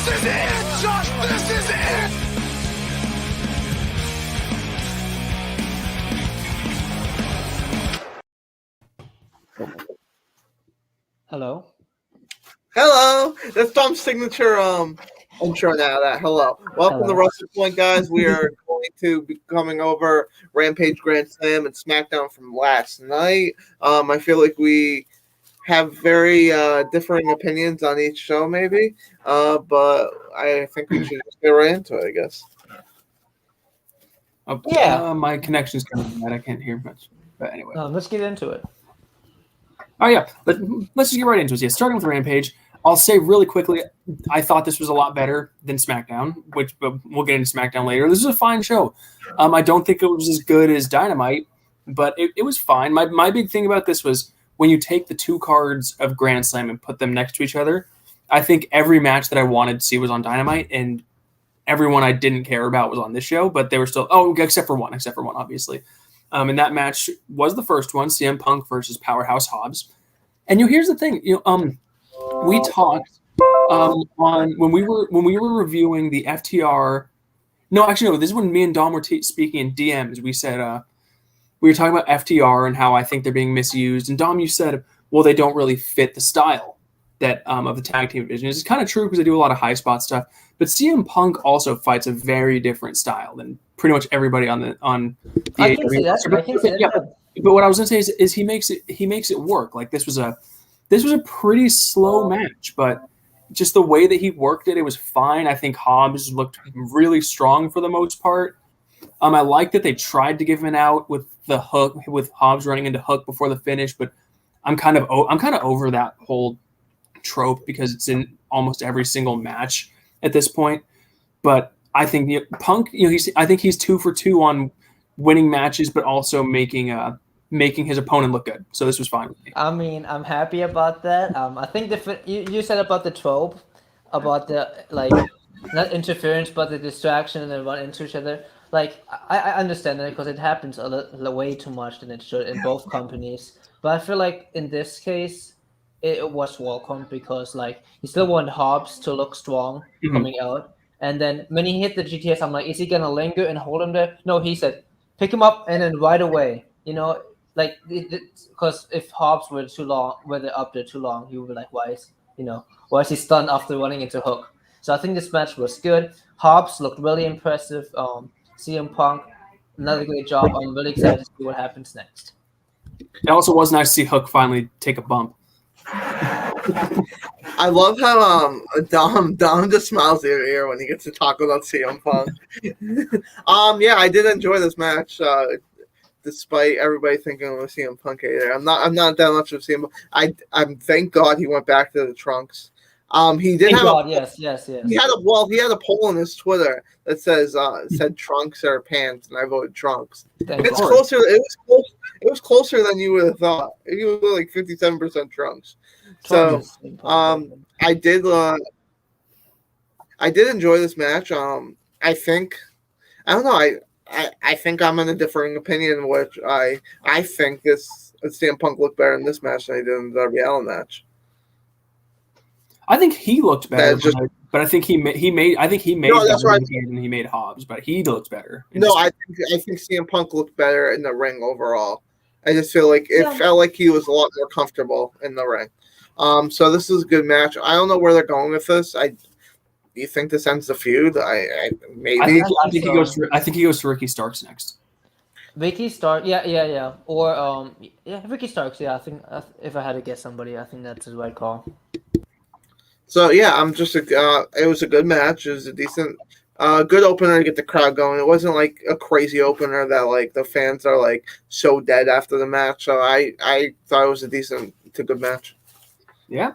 is it, Josh. This is it. Hello. Hello. That's Tom's signature intro now. Welcome Hello. to WrestlePoint, guys. We are going to be coming over Rampage, Grand Slam, and SmackDown from last night. I feel like we have very differing opinions on each show, maybe. But I think we should just get right into it, I guess. My connection's kind of bad. I can't hear much. But anyway. Let's get into it. Oh, yeah. Let's just get right into it. Yeah, starting with Rampage, I'll say really quickly, I thought this was a lot better than SmackDown, but we'll get into SmackDown later. This is a fine show. I don't think it was as good as Dynamite, but it was fine. My big thing about this was when you take the two cards of Grand Slam and put them next to each other, I think every match that I wanted to see was on Dynamite, and everyone I didn't care about was on this show, but they were still, except for one, obviously. And that match was the first one, CM Punk versus Powerhouse Hobbs. And here's the thing, we talked when we were reviewing the FTR. No, this is when me and Dom were speaking in DMs. We said we were talking about FTR and how I think they're being misused. And Dom, you said, well, they don't really fit the style that of the tag team division. It's kind of true because they do a lot of high spot stuff. But CM Punk also fights a very different style than pretty much everybody on the I can see that. But what I was going to say is he makes it work. Like this was a pretty slow match, but just the way that he worked it was fine. I think Hobbs looked really strong for the most part. I like that they tried to give him an out with the hook, with Hobbs running into Hook before the finish, but I'm kind of over that whole trope because it's in almost every single match at this point. But I think Punk, I think he's 2 for 2 on winning matches, but also making his opponent look good. So this was fine with me. I mean, I'm happy about that. I think you said about the trope, about the not interference, but the distraction and then run into each other. Like I understand that because it happens way too much than it should in both companies. But I feel like in this case, it was welcome because he still want Hobbs to look strong coming out. And then when he hit the GTS, I'm like, is he gonna linger and hold him there? No, he said, pick him up and then right away. Because if Hobbs were up there too long, he would be like, why is he stunned after running into Hook? So I think this match was good. Hobbs looked really impressive. CM Punk, another great job. I'm really excited to see what happens next. It also was nice to see Hook finally take a bump. I love how Dom just smiles ear to ear when he gets to talk about CM Punk. I did enjoy this match. Despite everybody thinking I'm a CM Punk hater, I'm not that much of CM Punk. I'm thank God he went back to the trunks. He did yes. He had a poll on his Twitter that said trunks or pants, and I voted trunks. It's closer. It was closer than you would have thought. He was like 57% trunks. So I did enjoy this match. I think I'm in a differing opinion, which I think CM Punk looked better in this match than he did in the Darby Allin match. I think he looked better, but I think he made. No, that's right. Than he made Hobbs, but he looks better. No, I think CM Punk looked better in the ring overall. I just feel like it felt like he was a lot more comfortable in the ring. So this is a good match. I don't know where they're going with this. Do you think this ends the feud? Maybe. I think he goes to Ricky Starks next. Ricky Starks, yeah, or Ricky Starks. Yeah, I think if I had to guess somebody, I think that's the right call. So I'm just it was a good match. It was a decent, good opener to get the crowd going. It wasn't like a crazy opener that the fans are so dead after the match. So I thought it was a decent to good match. Yeah.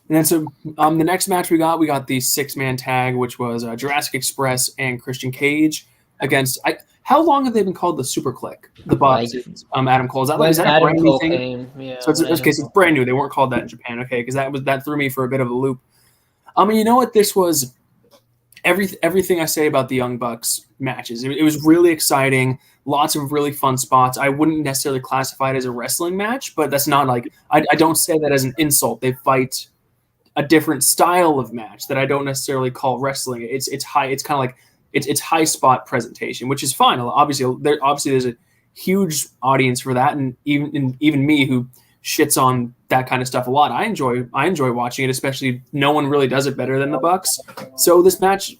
And then so the next match we got the 6-man tag, which was Jurassic Express and Christian Cage against how long have they been called the Super Click? The Bucks, Adam Cole. Is that a brand new thing? Yeah, so it's brand new. They weren't called that in Japan, okay? Because that threw me for a bit of a loop. You know what? This was everything I say about the Young Bucks matches. It was really exciting. Lots of really fun spots. I wouldn't necessarily classify it as a wrestling match, but that's not I don't say that as an insult. They fight a different style of match that I don't necessarily call wrestling. It's high. It's kind of like it's high spot presentation, which is fine. Obviously, there's a huge audience for that, and even me who shits on that kind of stuff a lot. I enjoy watching it, especially no one really does it better than the Bucks. So this match,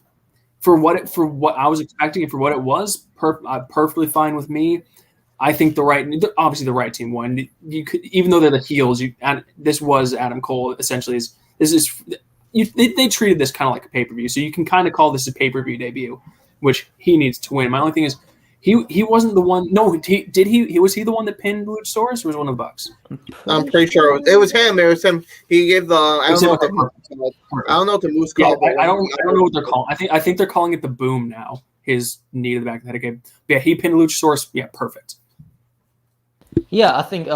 for what I was expecting and for what it was, perfectly fine with me. I think obviously the right team won. You could, even though they're the heels, this was Adam Cole essentially. They treated this kind of like a pay-per-view, so you can kind of call this a pay-per-view debut, which he needs to win. My only thing is, he wasn't the one. No, was he the one that pinned Luchasaurus, or was it one of the Bucks? I'm pretty sure it was him. It was him. He gave the I don't know what the moose Yeah, called. I don't know what they're calling. I think they're calling it the boom now. His knee to the back of the head. Okay, yeah, he pinned Luchasaurus. Yeah, perfect. Yeah, I think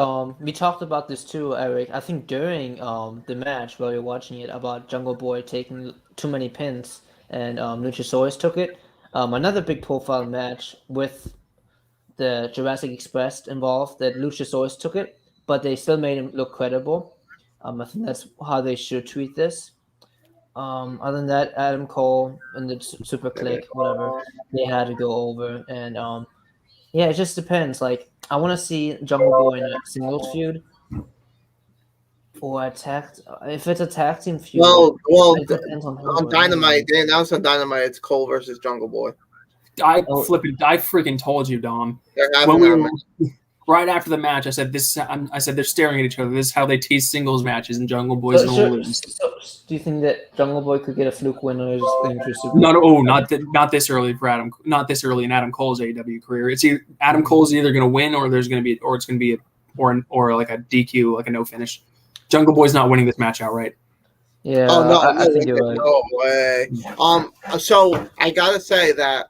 we talked about this too, Eric. I think during the match while you're watching it about Jungle Boy taking too many pins and Luchasaurus took it. Another big profile match with the Jurassic Express involved that Luchasaurus took it, but they still made him look credible. I think that's how they should treat this. Other than that, Adam Cole and the Super Click, whatever, they had to go over, and yeah, it just depends. Like, I want to see Jungle Boy in a singles feud or a tag. If it's a tag team feud, Well, it depends on who. on Dynamite, they announced on Dynamite it's Cole versus Jungle Boy. I freaking told you, Dom. Right after the match, I said they're staring at each other. This is how they tease singles matches, and Jungle Boy's gonna lose. So, do you think that Jungle Boy could get a fluke win, or is it Super? Not this early for Adam. Not this early in Adam Cole's AEW career. It's Adam Cole's either gonna win, or it's gonna be like a DQ, like a no finish. Jungle Boy's not winning this match outright. Yeah. Oh no! I think you're right. No way. So I gotta say that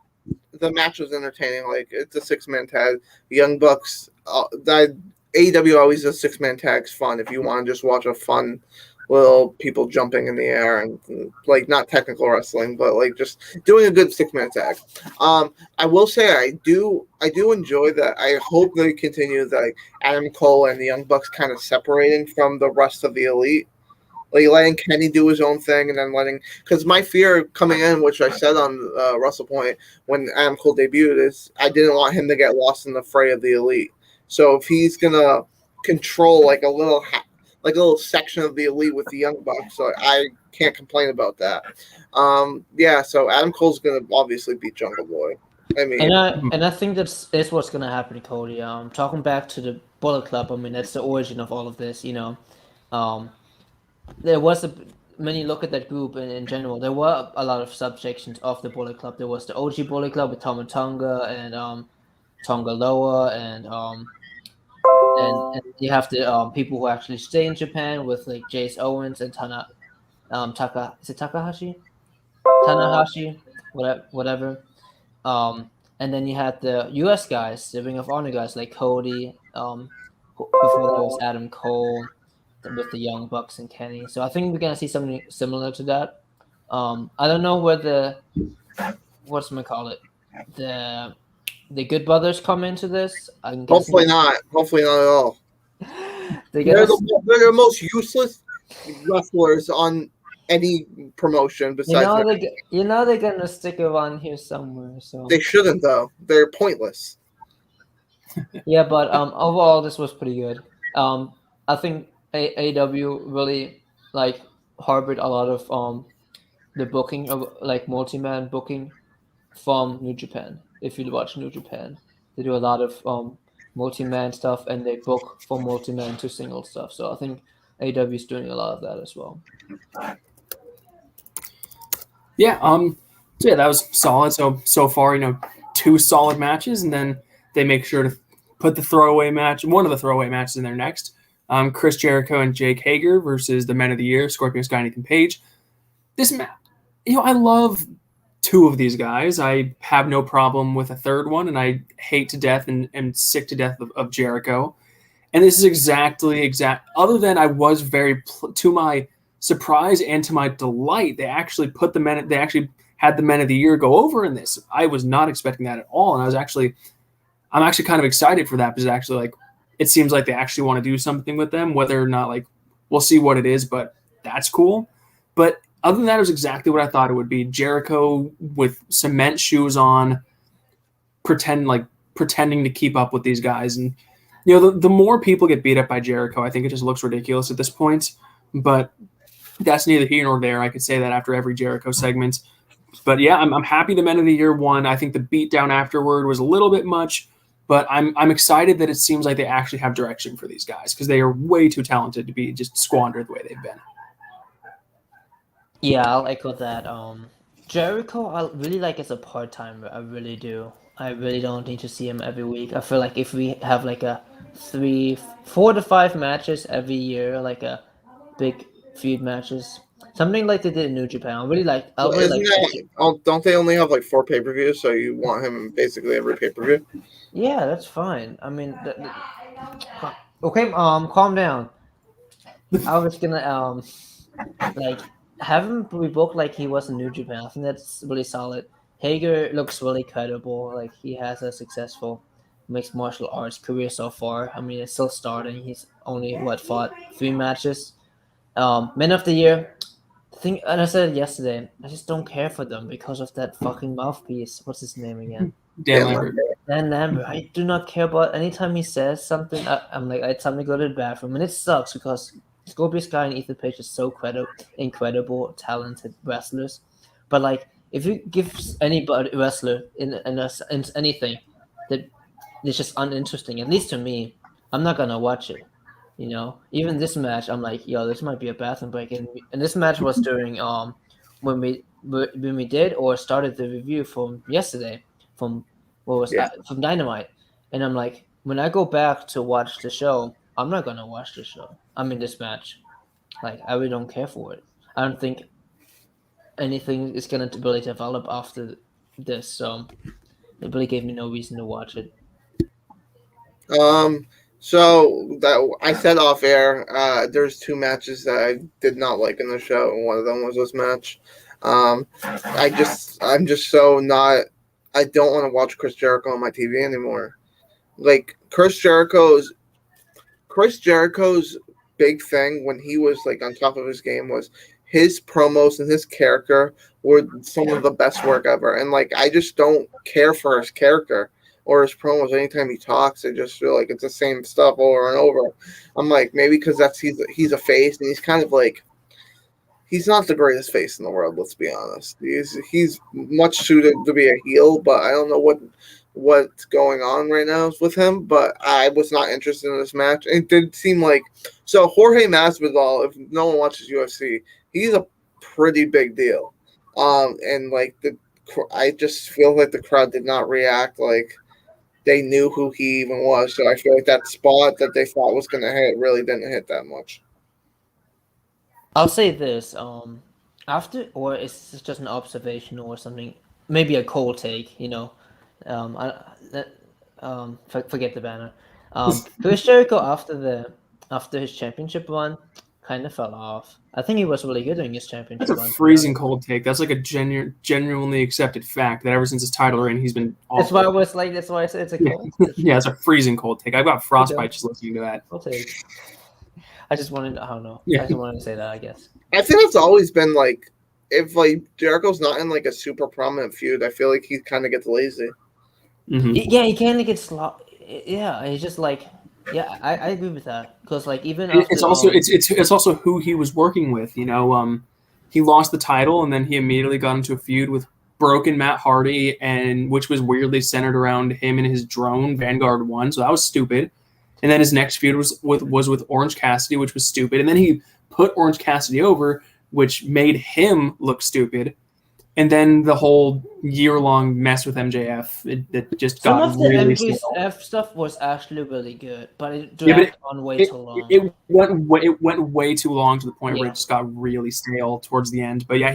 the match was entertaining. Like, it's a 6-man tag. The Young Bucks. AEW always does 6-man tags fun. If you want to just watch a fun little people jumping in the air and like not technical wrestling, but like just doing a good 6-man tag. I will say I do enjoy that. I hope they continue like Adam Cole and the Young Bucks kind of separating from the rest of the elite. Like letting Kenny do his own thing, and then because my fear coming in, which I said on WrestlePoint when Adam Cole debuted, is I didn't want him to get lost in the fray of the elite. So if he's gonna control like a little section of the elite with the Young Bucks, so I can't complain about that. Yeah, so Adam Cole's gonna obviously beat Jungle Boy. I mean, and I think that's what's gonna happen, Cody. Talking back to the Bullet Club, I mean that's the origin of all of this. There was when you look at that group in general, there were a lot of subsections of the Bullet Club. There was the OG Bullet Club with Tama Tonga and Tonga Loa and you have the people who actually stay in Japan with like Jace Owens and Takahashi, whatever. And then you had the US guys, the Ring of Honor guys like Cody. Before there was Adam Cole with the Young Bucks and Kenny. So I think we're gonna see something similar to that. I don't know where the Good Brothers come into this. hopefully not. Hopefully not at all. They're the most useless wrestlers on any promotion besides. They're gonna stick around here somewhere. So they shouldn't though. They're pointless. Yeah, but overall this was pretty good. I think AEW really like harbored a lot of the booking of like multi-man booking from New Japan. If you watch New Japan, they do a lot of multi-man stuff, and they book from multi-man to single stuff. So I think AEW is doing a lot of that as well. Yeah. So yeah, that was solid. So far, 2 solid matches, and then they make sure to put one of the throwaway matches in there next. Chris Jericho and Jake Hager versus the Men of the Year, Scorpio Sky and Ethan Page. This match, I love 2 of these guys. I have no problem with a third one, and I hate to death and sick to death of Jericho. And this is other than I was to my surprise and to my delight, they actually had the Men of the Year go over in this. I was not expecting that at all, and I'm actually kind of excited for that, because actually it seems like they actually want to do something with them, whether or not we'll see what it is, but that's cool. But other than that, it was exactly what I thought it would be. Jericho with cement shoes on, pretending to keep up with these guys. And the more people get beat up by Jericho, I think it just looks ridiculous at this point. But that's neither here nor there. I could say that after every Jericho segment. But yeah, I'm happy the Men of the Year won. I think the beatdown afterward was a little bit much, but I'm excited that it seems like they actually have direction for these guys because they are way too talented to be just squandered the way they've been. Yeah, I'll echo that. Jericho, I really like as a part-timer. I really do. I really don't need to see him every week. I feel like if we have like a 4 to 5 matches every year, like a big feud matches, something like they did in New Japan. I really like. Don't they only have like 4 pay-per-views? So you want him in basically every pay-per-view? Yeah, that's fine. I mean, okay, calm down. I was gonna like have him be booked like he was in New Japan. I think that's really solid. Hager looks really credible. Like he has a successful mixed martial arts career so far. I mean, it's still starting. He's only fought 3 matches. Men of the Year. The thing, and I said it yesterday, I just don't care for them because of that fucking mouthpiece. What's his name again? Dan Lambert. Dan Lambert. I do not care about anytime he says something. I'm like, it's time to go to the bathroom, and it sucks because Scorpio Sky and Ethan Page are so incredible, talented wrestlers. But like, if you give anybody wrestler in anything that is just uninteresting, at least to me, I'm not gonna watch it. Even this match, I'm like, yo, this might be a bathroom break. And this match was during when we did or started the review from yesterday from from Dynamite, and I'm like, when I go back to watch the show, I'm not gonna watch the show. I mean, this match, like, I really don't care for it. I don't think anything is gonna really develop after this, so it really gave me no reason to watch it. So that I said off air, there's 2 matches that I did not like in the show, and one of them was this match. I'm just so not. I don't want to watch Chris Jericho on my TV anymore. Like Chris Jericho's big thing when he was like on top of his game was his promos and his character were some of the best work ever. And like I just don't care for his character or his promos. Anytime he talks, I just feel like it's the same stuff over and over. I'm like, maybe because he's a face and he's kind of like, he's not the greatest face in the world. Let's be honest. He's much suited to be a heel, but I don't know what's going on right now with him. But I was not interested in this match. It did seem like Jorge Masvidal. If no one watches UFC, he's a pretty big deal. And like I just feel like the crowd did not react like they knew who he even was. So I feel like that spot that they thought was going to hit really didn't hit that much. I'll say this, after, or it's just an observation or something, maybe a cold take, forget the banner. Chris Jericho after his championship run kind of fell off. I think he was really good during his championship run. That's a freezing cold take. That's like a genuinely accepted fact that ever since his title reign, he's been awful. That's why I said it's a cold. Yeah, it's a freezing cold take. I've got frostbite just listening to that. I'll take. I just wanted, I don't know. Yeah. I just wanted to say that, I guess. I think it's always been like, if like Jericho's not in like a super prominent feud, I feel like he kind of gets lazy. Mm-hmm. Yeah, he kind of gets Yeah, he's just like, yeah, I agree with that because like even it's also who he was working with. He lost the title and then he immediately got into a feud with broken Matt Hardy, and which was weirdly centered around him and his drone Vanguard 1. So that was stupid. And then his next feud was with Orange Cassidy, which was stupid. And then he put Orange Cassidy over, which made him look stupid. And then the whole year-long mess with MJF, it just got really Some of the MJF stuff was actually really good, but it dragged on way too long. It went way too long to the point where it just got really stale towards the end. But yeah,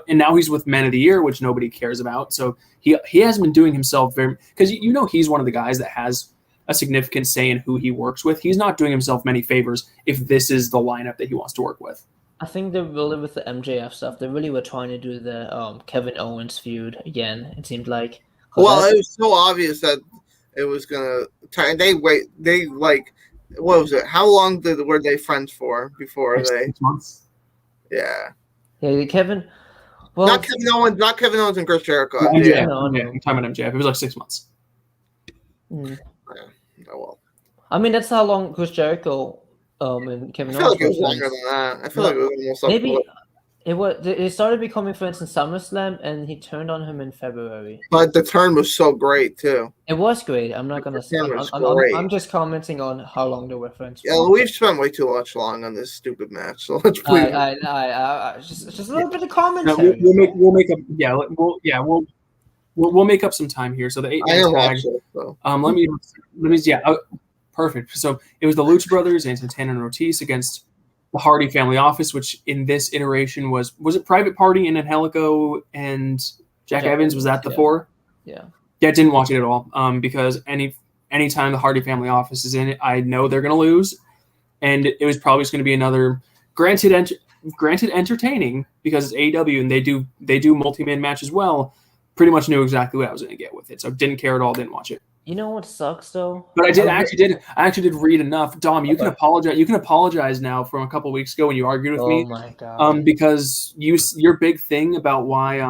and now he's with Men of the Year, which nobody cares about. So he hasn't been doing himself very, because he's one of the guys that has a significant say in who he works with. He's not doing himself many favors if this is the lineup that he wants to work with. I think they're really, with the MJF stuff, they really were trying to do the Kevin Owens feud again, it seemed like. Well, it was so obvious that it was going to... They like... What was it? How long were they friends for before they... 6 months. Yeah. Yeah, Kevin. Well, Not Kevin Owens and Chris Jericho. MJF. no. I'm talking about MJF. It was like 6 months. Hmm. Yeah. Oh well. I mean, that's how long Chris Jericho and I Kevin feel Owens like it was were longer friends. than that. I feel like it was almost up Maybe to- it was. It started becoming friends in SummerSlam, and he turned on him in February. But the turn was so great too. It was great. I'm not gonna say. turn was great. I'm just commenting on how long they were friends. Yeah, we've spent way too much long on this stupid match. So let's please. Just a little bit of No, commentary. we'll make up. Yeah, we'll make up some time here. So the 8-man I am tag. watching. So. Let me perfect. So it was the Lucha Brothers and Santana and Ortiz against the Hardy Family Office, which in this iteration was it Private Party and Angelico and Jack Evans? Was that the four? Yeah. Yeah, I didn't watch it at all. Because anytime the Hardy Family Office is in it, I know they're going to lose, and it was probably just going to be another granted entertaining because it's AEW and they do multi-man match as well. Pretty much knew exactly what I was going to get with it, so didn't care at all. Didn't watch it. You know what sucks though? But I actually did read enough. Dom, you can apologize. You can apologize now from a couple weeks ago when you argued with me. Oh my god. Because your big thing about why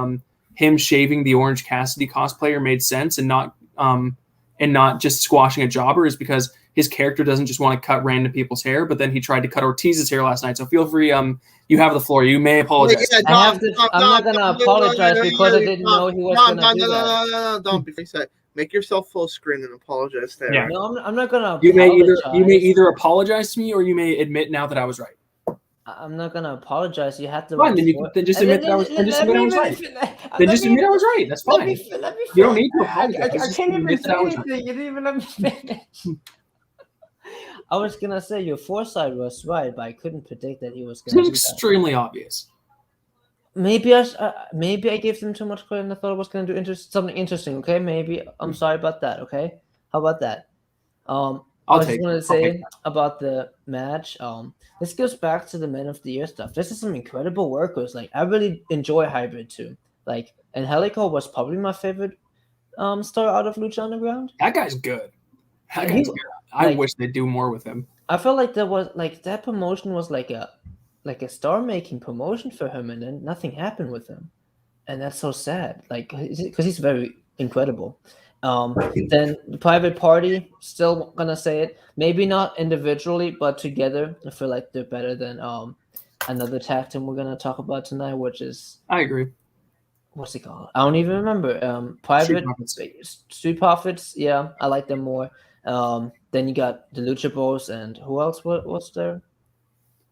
him shaving the Orange Cassidy cosplayer made sense and not just squashing a jobber is because his character doesn't just want to cut random people's hair, but then he tried to cut Ortiz's hair last night. So feel free. You have the floor. You may apologize. Yeah, I'm not gonna apologize because I didn't know he was gonna do that. No, don't be sad. Make yourself full screen and apologize there. Yeah. No, I'm not gonna apologize. You may either apologize to me or you may admit now that I was right. I'm not gonna apologize. You have to. Fine, then just admit that I was right. Then just admit I was right. That's fine. You don't need to apologize. I can't even say anything. You didn't even let me finish. I was gonna say your foresight was right, but I couldn't predict that he was gonna. It's do that. extremely obvious. Maybe I gave them too much credit and I thought I was gonna do something interesting. Okay, maybe I'm sorry about that. Okay, how about that? I was just gonna say about the match. This goes back to the Men of the Year stuff. This is some incredible workers. Like I really enjoy Hybrid too. Like Angelico was probably my favorite star out of Lucha Underground. That guy's good. I wish they'd do more with him. I felt like there was like that promotion was like a star-making promotion for him, and then nothing happened with him, and that's so sad. Like because he's very incredible. Then the Private Party, still gonna say it. Maybe not individually, but together, I feel like they're better than another tag team we're gonna talk about tonight, which is I agree. What's it called? I don't even remember. Private Street Profits. Yeah, I like them more. Then you got the Lucha Bros and who else? What's there?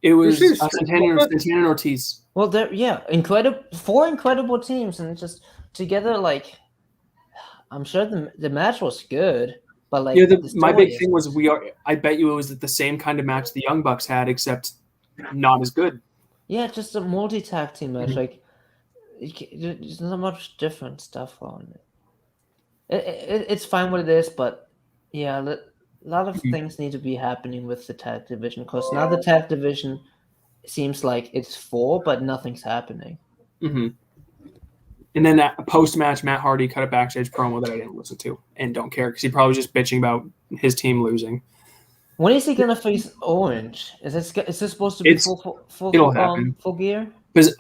It was Santana and Ortiz. Well, they're four incredible teams, and just together, like I'm sure the match was good, but like my big thing was I bet you it was the same kind of match the Young Bucks had, except not as good. Yeah, just a multi-tag team match. Like there's not much different stuff on it. It's fine what it is, but yeah, a lot of things need to be happening with the tag division because now the tag division seems like it's full, but nothing's happening. Mm-hmm. And then that post-match, Matt Hardy cut a backstage promo that I didn't listen to and don't care because he probably was just bitching about his team losing. When is he gonna face Orange? Is this supposed to be full gear? Because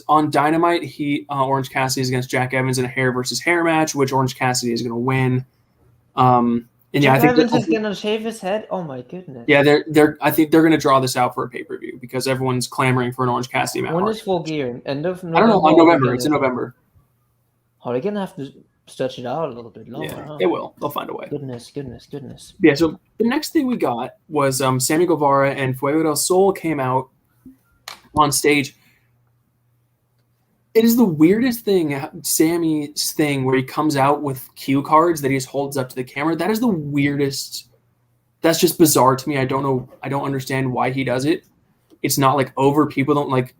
on Dynamite, Orange Cassidy is against Jack Evans in a hair versus hair match, which Orange Cassidy is going to win. And Jack Evans is going to shave his head. Oh my goodness! Yeah, I think they're going to draw this out for a pay-per-view because everyone's clamoring for an Orange Cassidy match. When is full gear? End of November? I don't know. On November. It's in November. Oh, they're going to have to stretch it out a little bit longer. Yeah, they will. They'll find a way. Goodness. Yeah. So the next thing we got was Sammy Guevara and Fuego del Sol came out on stage. It is the weirdest thing, Sammy's thing, where he comes out with cue cards that he just holds up to the camera. That is the weirdest. That's just bizarre to me. I don't know. I don't understand why he does it. It's not like over. People don't like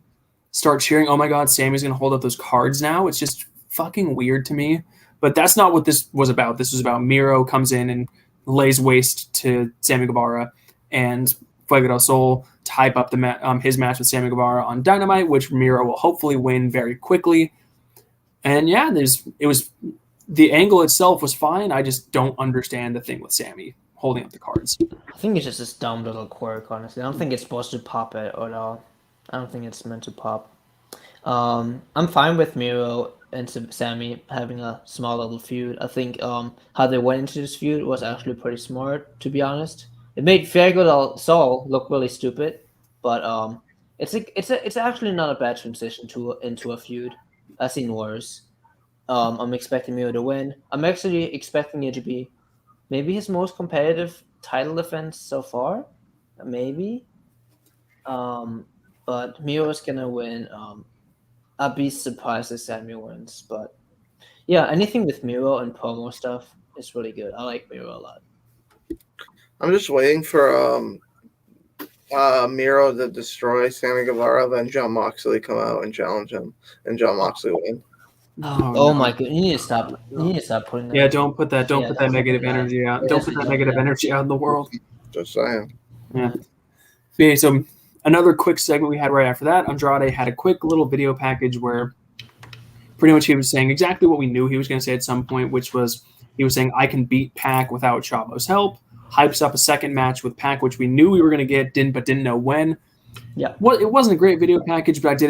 start cheering. Oh my God, Sammy's going to hold up those cards now. It's just fucking weird to me. But that's not what this was about. This was about Miro comes in and lays waste to Sammy Guevara and Fuego del Sol to hype up his match with Sammy Guevara on Dynamite, which Miro will hopefully win very quickly. And yeah, the angle itself was fine. I just don't understand the thing with Sammy holding up the cards. I think it's just this dumb little quirk, honestly. I don't think it's supposed to pop it at all. I don't think it's meant to pop. I'm fine with Miro and Sammy having a small little feud. I think how they went into this feud was actually pretty smart, to be honest. It made Fergal Sol look really stupid, but it's actually not a bad transition to into a feud. I've seen worse. I'm expecting Miro to win. I'm actually expecting it to be maybe his most competitive title defense so far, maybe. But Miro's gonna win. I'd be surprised if Samuel wins, but yeah, anything with Miro and promo stuff is really good. I like Miro a lot. I'm just waiting for Miro to destroy Sammy Guevara, then John Moxley come out and challenge him, and John Moxley win. Oh my god! You need to stop. You need to stop putting that. Yeah, don't put that. Don't Yeah, put that don't negative put that. energy out. Yeah, Don't that's put a that joke, negative yeah. energy out in the world. Just saying. Yeah. Okay, so another quick segment we had right after that, Andrade had a quick little video package where pretty much he was saying exactly what we knew he was going to say at some point, which was he was saying, I can beat Pac without Chavo's help, hypes up a second match with Pac, which we knew we were going to get, but didn't know when. Yeah. Well, it wasn't a great video package, but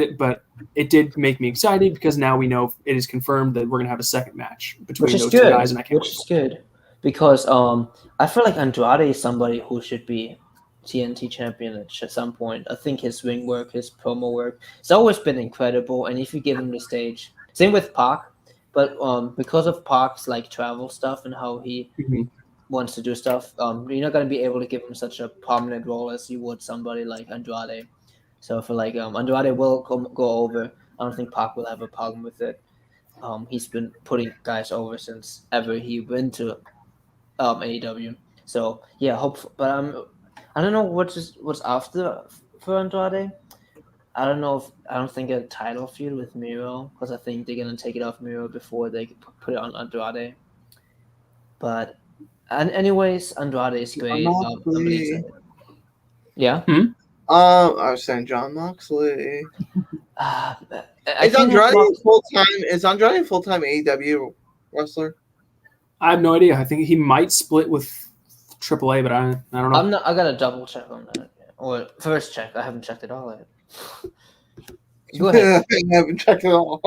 it did make me excited because now we know it is confirmed that we're going to have a second match between those two guys, and I can't Which is good because I feel like Andrade is somebody who should be TNT champion at some point. I think his ring work, his promo work, it's always been incredible. And if you give him the stage, same with Pac, but because of Pac's like travel stuff and how he wants to do stuff, you're not gonna be able to give him such a prominent role as you would somebody like Andrade. So I feel like Andrade will go over. I don't think Pac will have a problem with it. He's been putting guys over since ever he went to AEW. So yeah, but I don't know what's after for Andrade. I don't think a title feud with Miro because I think they're gonna take it off Miro before they put it on Andrade. But anyways, Andrade is great. I'm really excited. Yeah. I was saying John Moxley. Is Andrade a full-time AEW wrestler? I have no idea. I think he might split with AAA, but I don't know. I gotta double check on that. Or first check. I haven't checked it all yet. Go ahead. I haven't checked it all.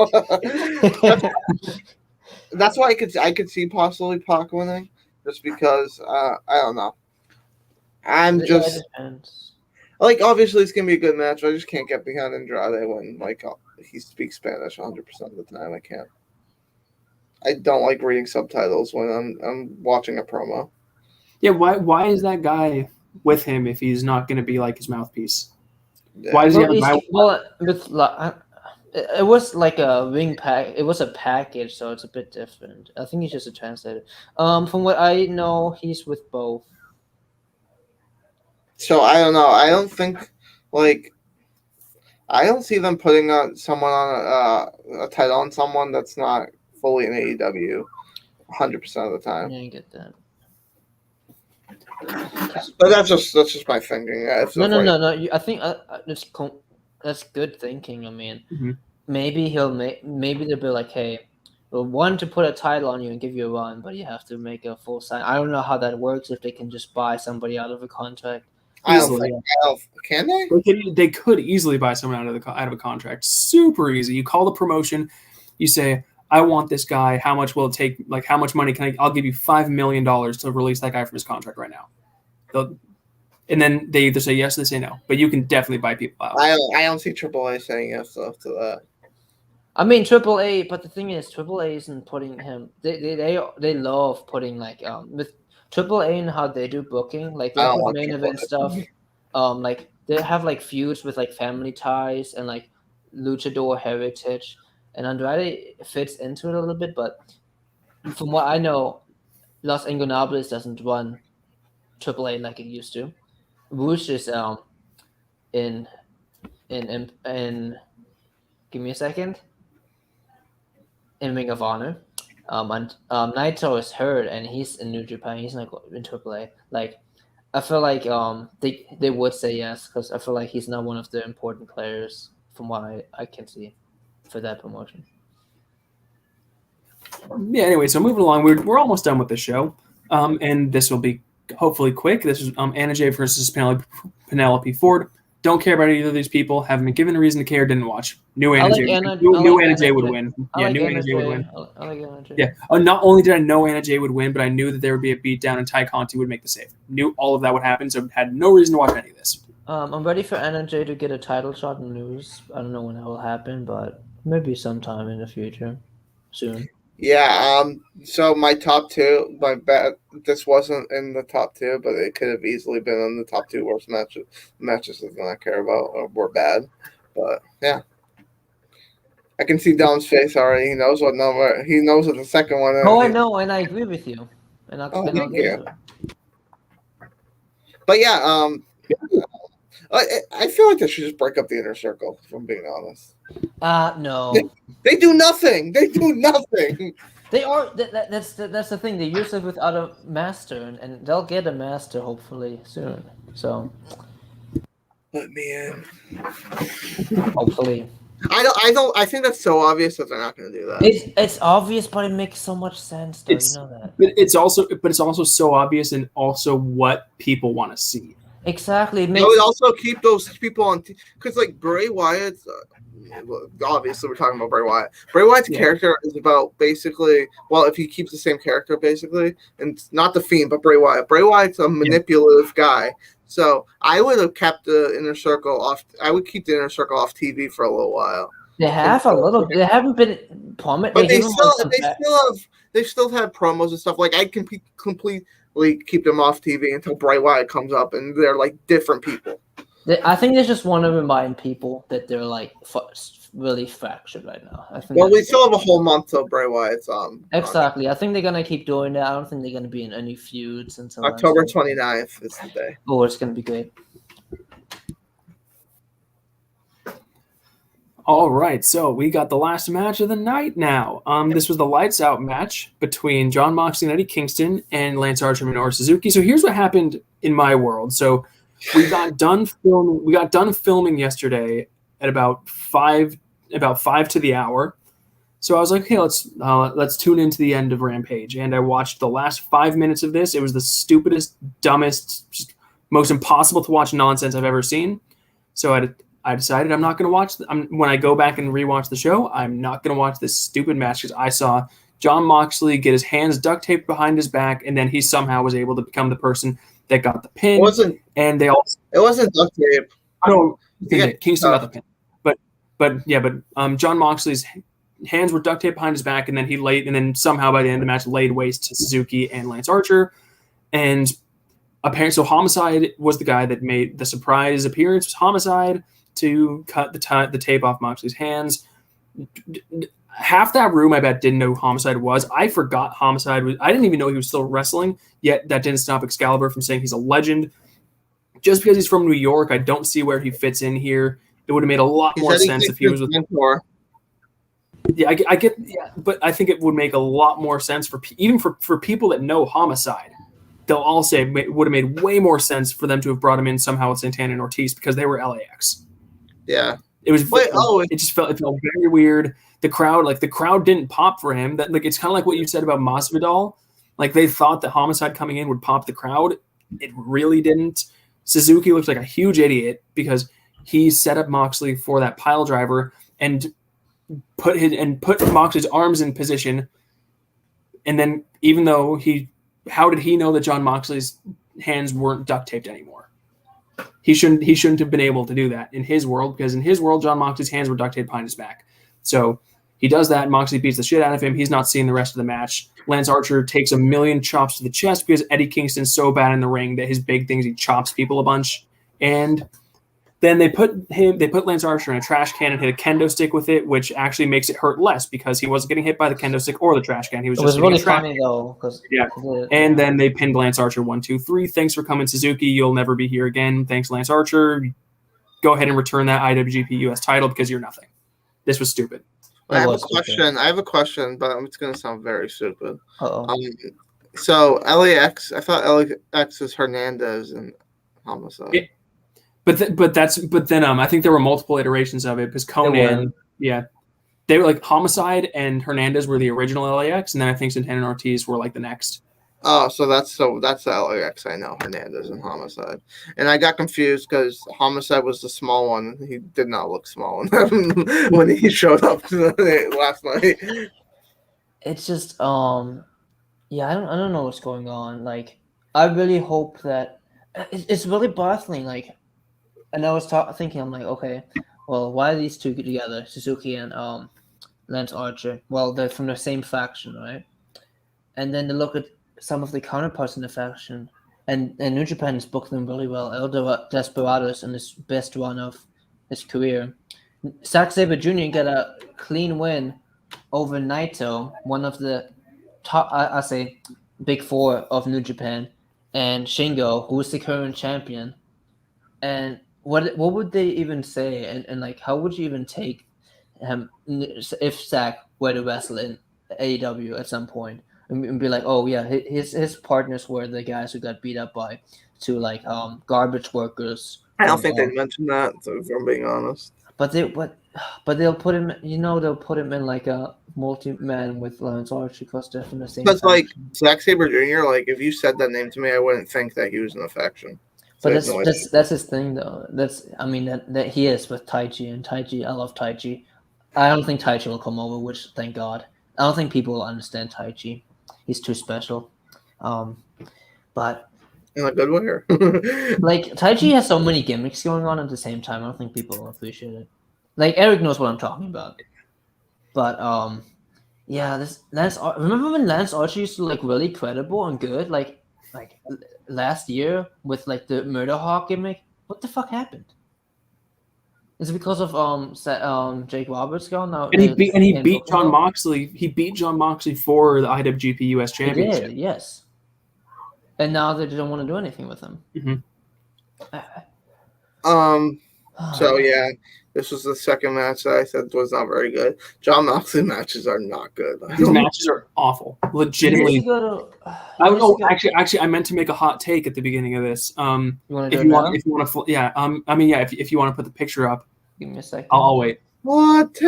That's why I could see possibly Pac winning, just because I don't know. I'm just like obviously it's gonna be a good match. I just can't get behind Andrade when he speaks Spanish 100% of the time. I can't. I don't like reading subtitles when I'm watching a promo. Yeah, why is that guy with him if he's not going to be like his mouthpiece? Yeah. Why does he have a guy? Well, it was like a ring pack. It was a package, so it's a bit different. I think he's just a translator. From what I know, he's with both. So I don't know. I don't think I don't see them putting someone on a title on someone that's not fully in AEW 100% of the time. Yeah, I get that. But that's just my thinking. No. I think that's good thinking. I mean, maybe maybe they'll be like, hey, we'll want to put a title on you and give you a run, but you have to make a full sign. I don't know how that works if they can just buy somebody out of a contract. I don't think. Can they? They could easily buy someone out of a contract. Super easy. You call the promotion. You say, I want this guy. How much will it take? Like, how much money can I? I'll give you $5 million to release that guy from his contract right now. And then they either say yes or they say no. But you can definitely buy people out. I don't see AAA saying yes to that. I mean AAA, but the thing is, AAA isn't putting him. They love putting with AAA and how they do booking, like they put main event stuff. Like they have like feuds with like Family Ties and like Luchador Heritage. And Andrade fits into it a little bit, but from what I know, Los Ingobernables doesn't run AAA like it used to. Whoosh is in give me a second. In Ring of Honor, and Naito is hurt and he's in New Japan. He's not in AAA. Like I feel like they would say yes because I feel like he's not one of the important players from what I can see for that promotion. Yeah. Anyway, so moving along, we're almost done with the show, and this will be hopefully quick. This is Anna Jay versus Penelope Ford. Don't care about either of these people. Haven't been given a reason to care. Didn't watch. Knew I Anna like Jay. Anna. Knew I like Anna Anna Jay would Jay. win. I Yeah, like knew Anna Anna Jay would Jay. win. I like Anna Jay. Yeah. Not only did I know Anna Jay would win, but I knew that there would be a beatdown and Ty Conti would make the save. Knew all of that would happen, so had no reason to watch any of this. I'm ready for Anna Jay to get a title shot in news. I don't know when that will happen, but maybe sometime in the future, soon. Yeah. So my top two, my bet. This wasn't in the top two, but it could have easily been in the top two worst matches that I care about or were bad. But yeah. I can see Dom's face already. He knows what number. He knows what the second one is. Oh, I know, and I agree with you. And I'll thank get you. to it. But yeah, I feel like they should just break up the inner circle. If I'm being honest. No. They do nothing. They do nothing. They are. That's the thing. They use it without a master, and they'll get a master hopefully soon. So. Let me in. Hopefully. I think that's so obvious that they're not going to do that. It's obvious, but it makes so much sense. Though, you know that. But it's also so obvious, and also what people want to see. Exactly. It They makes, would also keep those people on because, like Bray Wyatt. Obviously, we're talking about Bray Wyatt. Bray Wyatt's character is about basically, if he keeps the same character, basically, and not the Fiend, but Bray Wyatt. Bray Wyatt's a manipulative guy. So I would have kept the inner circle off. I would keep the inner circle off TV for a little while. they have a little. They haven't been plummet. But they still have promos and stuff. Like I can completely keep them off TV until Bray Wyatt comes up, and they're like different people. I think they just want to remind people that they're like really fractured right now. I think. Well, we still have a whole month till Bray Wyatt's Exactly. I think they're gonna keep doing that. I don't think they're gonna be in any feuds until October 29th is the day. Oh, it's gonna be great. All right, so we got the last match of the night now. This was the lights out match between Jon Moxley and Eddie Kingston and Lance Archer and Minoru Suzuki. So here's what happened in my world. So we got done filming yesterday at about 5 to the hour. So I was like, okay, let's tune into the end of Rampage, and I watched the last 5 minutes of this. It was the stupidest, dumbest, just most impossible to watch nonsense I've ever seen. So I decided I'm not going to watch. When I go back and rewatch the show, I'm not going to watch this stupid match because I saw Jon Moxley get his hands duct taped behind his back, and then he somehow was able to become the person that got the pin. It wasn't duct tape. No, Kingston got the pin. But Jon Moxley's hands were duct taped behind his back, and then somehow by the end of the match laid waste to Suzuki and Lance Archer. And apparently, so Homicide was the guy that made the surprise appearance. Homicide to cut the tape off Moxley's hands. Half that room, I bet, didn't know who Homicide was. I forgot Homicide was. I didn't even know he was still wrestling. Yet that didn't stop Excalibur from saying he's a legend. Just because he's from New York, I don't see where he fits in here. It would have made a lot more sense if he was with Mentor. Yeah, I get. Yeah, but I think it would make a lot more sense for people that know Homicide. They'll all say it would have made way more sense for them to have brought him in somehow with Santana and Ortiz because they were LAX. Yeah, it was. It felt very weird. The crowd didn't pop for him. That it's kind of like what you said about Masvidal. Like they thought that Homicide coming in would pop the crowd. It really didn't. Suzuki looks like a huge idiot because he set up Moxley for that pile driver and put Moxley's arms in position. And then even though how did he know that Jon Moxley's hands weren't duct taped anymore? He shouldn't have been able to do that in his world, because in his world, Jon Moxley's hands were duct taped behind his back. So he does that. Moxley beats the shit out of him. He's not seeing the rest of the match. Lance Archer takes a million chops to the chest because Eddie Kingston's so bad in the ring that his big thing is he chops people a bunch. And then they put Lance Archer in a trash can and hit a kendo stick with it, which actually makes it hurt less because he wasn't getting hit by the kendo stick or the trash can. He was just really funny though. And then they pinned Lance Archer 1, 2, 3. Thanks for coming, Suzuki. You'll never be here again. Thanks, Lance Archer. Go ahead and return that IWGP US title because you're nothing. This was stupid. I have a question, but it's going to sound very stupid. Uh-oh. So LAX, I thought LAX is Hernandez and Homicide. But then I think there were multiple iterations of it because Conan, they were like Homicide and Hernandez were the original LAX, and then I think Santana and Ortiz were like the next. Oh, so that's the LAX I know, Hernandez and Homicide. And I got confused because Homicide was the small one. He did not look small when he showed up last night. It's just yeah, I don't know what's going on. Like, I really hope that it's really baffling. Like, and I was thinking, I'm like, okay, well, why are these two together, Suzuki and Lance Archer? Well, they're from the same faction, right? And then to look at some of the counterparts in the faction, and New Japan has booked them really well. El Desperados in his best run of his career. Zack Sabre Jr. got a clean win over Naito, one of the top, I say, big four of New Japan, and Shingo, who is the current champion. And what would they even say? And like, how would you even take him if Zack were to wrestle in AEW at some point and be like, oh yeah, his partners were the guys who got beat up by like garbage workers. I don't think they mentioned that, if I'm being honest. But they'll put him. They'll put him in like a multi-man with Lance Archer because they're from the same. Because like Zack Sabre Jr., like if you said that name to me, I wouldn't think that he was in a faction. So but that's his thing though. That he is with Taichi, and Taichi. I love Taichi. I don't think Taichi will come over, which thank God. I don't think people will understand Taichi. He's too special. But in a good way. Like Taichi has so many gimmicks going on at the same time. I don't think people will appreciate it. Like Eric knows what I'm talking about. But yeah, this Lance. Remember when Lance Archer used to like really credible and good, like last year with like the Murder Hawk gimmick? What the fuck happened? Is it because of Jake Roberts gone now? And he beat John Moxley. He beat John Moxley for the IWGP US Championship. He did, yes. And now they don't want to do anything with him. Mm-hmm. So yeah, this was the second match that I said was not very good. John Moxley matches are not good. His matches are awful. Legitimately. Actually, I meant to make a hot take at the beginning of this. If you want to, if you want to put the picture up, give me a second. I'll wait. What take?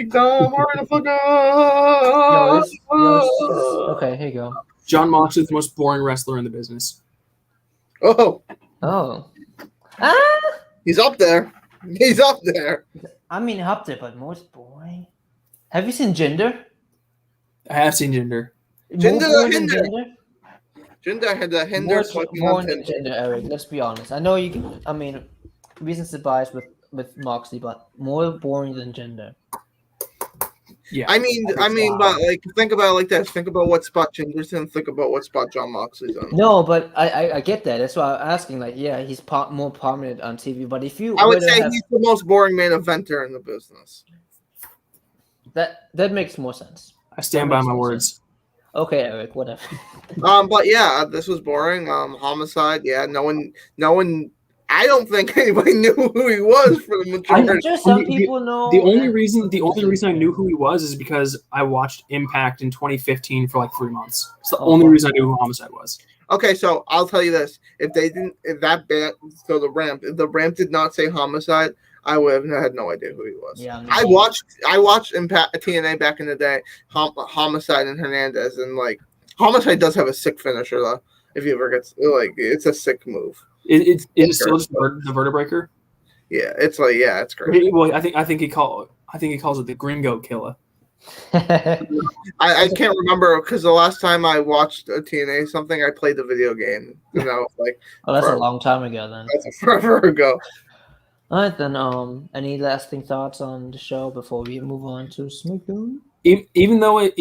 Dom, hurry the fuck up! Okay, here you go. John Moxley is the most boring wrestler in the business. Oh. He's up there. He's up there. I mean, up there, but most boring. Have you seen Jinder? I have seen Jinder. Jinder had the Hinder swiping on Jinder, Eric. Let's be honest. I know you can. I mean, reasons to bias with Moxley, but more boring than Jinder. Yeah. I mean, but like, think about it like this. Think about what spot Jinder's in. Think about what spot John Moxley's in. No, but I get that. That's why I'm asking. Like, yeah, he's more prominent on TV. But if you, I would say he's the most boring main eventer in the business. That makes more sense. I stand by my words. Sense. Okay, Eric. Whatever. But yeah, this was boring. Homicide. Yeah, no one. I don't think anybody knew who he was for the majority. Some people know. The only reason I knew who he was is because I watched Impact in 2015 for like 3 months. It's the only reason I knew who Homicide was. Okay, so I'll tell you this: if the ramp did not say Homicide, I would have had no idea who he was. Yeah, I watched Impact TNA back in the day, Homicide and Hernandez, and like Homicide does have a sick finisher though. If you ever get it's a sick move. It's still just the vertebraker. Yeah, it's great. Well, I think he calls it the Gringo Killer. I can't remember because the last time I watched a TNA something, I played the video game. And I was like, that's a long time ago then. That's forever ago. All right then. Any lasting thoughts on the show before we move on to SmackDown? Even though we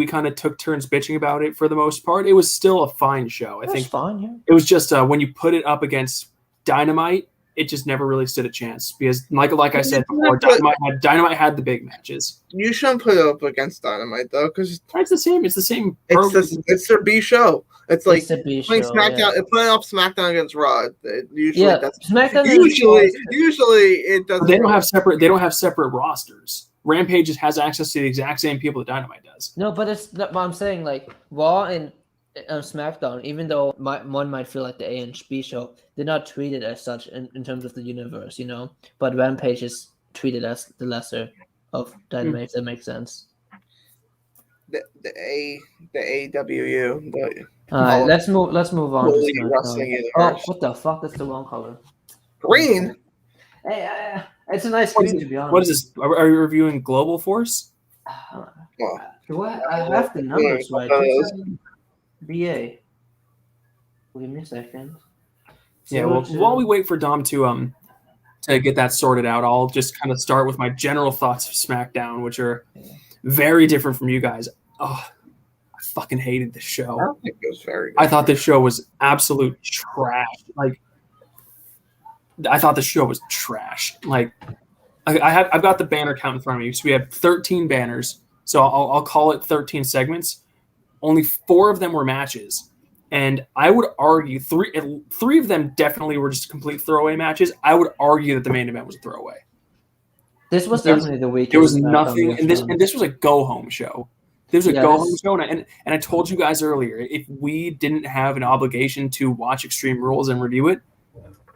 kind of took turns bitching about it for the most part, it was still a fine show. I think fine. Yeah. It was just when you put it up against Dynamite, it just never really stood a chance because, like I said before, Dynamite had the big matches. You shouldn't put it up against Dynamite though, because it's the same. It's the same. It's their B show. It's like playing SmackDown. Yeah. Putting up SmackDown against Raw. SmackDown. Usually it doesn't. They don't have separate. They don't have separate rosters. Rampage has access to the exact same people that Dynamite does. No, but it's what I'm saying. Like Raw and SmackDown, even though one might feel like the A and B show, they're not treated as such in terms of the universe, But Rampage is treated as the lesser of Dynamite. If that makes sense. the AWU. All right, let's move on to Holy SmackDown. Wrestling Oh, Universe. what the fuck? That's the wrong color. Green. Hey, it's a nice What is green, to be it? honest. What is this? Are you reviewing Global Force? Oh, Do I have the numbers right? 270 BA. Give me a second. Yeah. Well, 02. while we wait for Dom to get that sorted out, I'll just kind of start with my general thoughts of SmackDown, which are very different from you guys. Oh, I fucking hated this I show. don't think it was very good. I thought this show was absolute trash. Like, I thought the show was trash. Like, I've got the banner count in front of me. So we have 13 banners. So I'll call it 13 segments. Only 4 of them were matches. And I would argue three of them definitely were just complete throwaway matches. I would argue that the main event was a throwaway. This was definitely the weakest. There was SmackDown nothing, and this this was a go home show. This was a Yeah, go this- home show, and I told you guys earlier, if we didn't have an obligation to watch Extreme Rules and review it,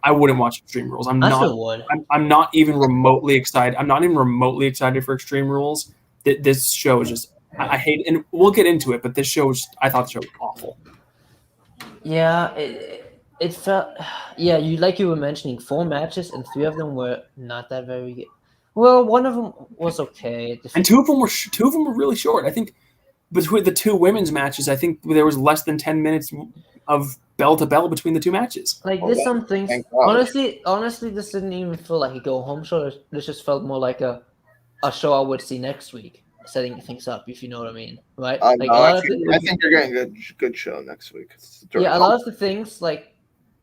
I wouldn't watch Extreme Rules. I still would. I'm not even remotely excited. I'm not even remotely excited for Extreme Rules. This show is just I hate it, and we'll get into it. But this show was I thought the show was awful. Yeah, it felt. Yeah, you were mentioning 4 matches, and 3 of them were not that very good. Well, one of them was okay. And 2 of them were really short. I think between the 2 women's matches, I think there was less than 10 minutes of bell to bell between the 2 matches. Like there's some things. thank God. Honestly, this didn't even feel like a go home show. This just felt more like a show I would see next week, setting things up. If you know what I mean, right? Like No, a lot I of think you're getting a good show next week. yeah, a lot of the things like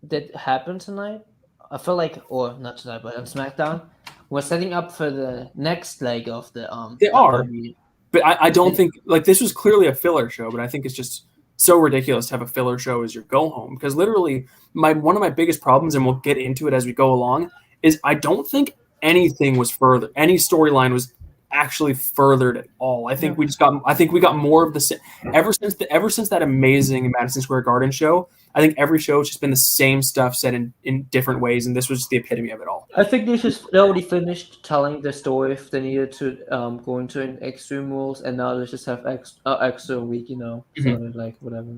that happened tonight. I feel like, or not tonight, but on SmackDown, we're setting up for the next leg of the They are. WWE. But I don't think like this was clearly a filler show, but I think it's just so ridiculous to have a filler show as your go home because literally one of my biggest problems, and we'll get into it as we go along, is I don't think anything was further. Any storyline was actually furthered at all. I think we got more of the same ever since that amazing Madison Square Garden show. I think every show has just been the same stuff said in different ways, and this was just the epitome of it all. I think they already finished telling the story if they needed to go into an Extreme Rules, and now they just have extra week, So like whatever.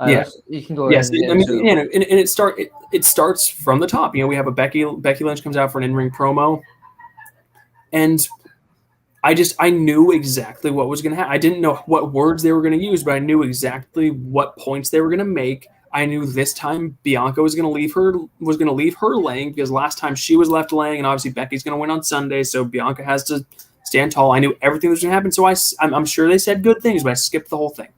Yeah. You can go. Yes, ahead and I get mean, into- and it starts from the top. We have a Becky Lynch comes out for an in-ring promo, and I knew exactly what was going to happen. I didn't know what words they were going to use, but I knew exactly what points they were going to make. I knew this time Bianca was going to leave her laying because last time she was left laying, and obviously Becky's going to win on Sunday, so Bianca has to stand tall. I knew everything was going to happen, so I'm sure they said good things, but I skipped the whole thing.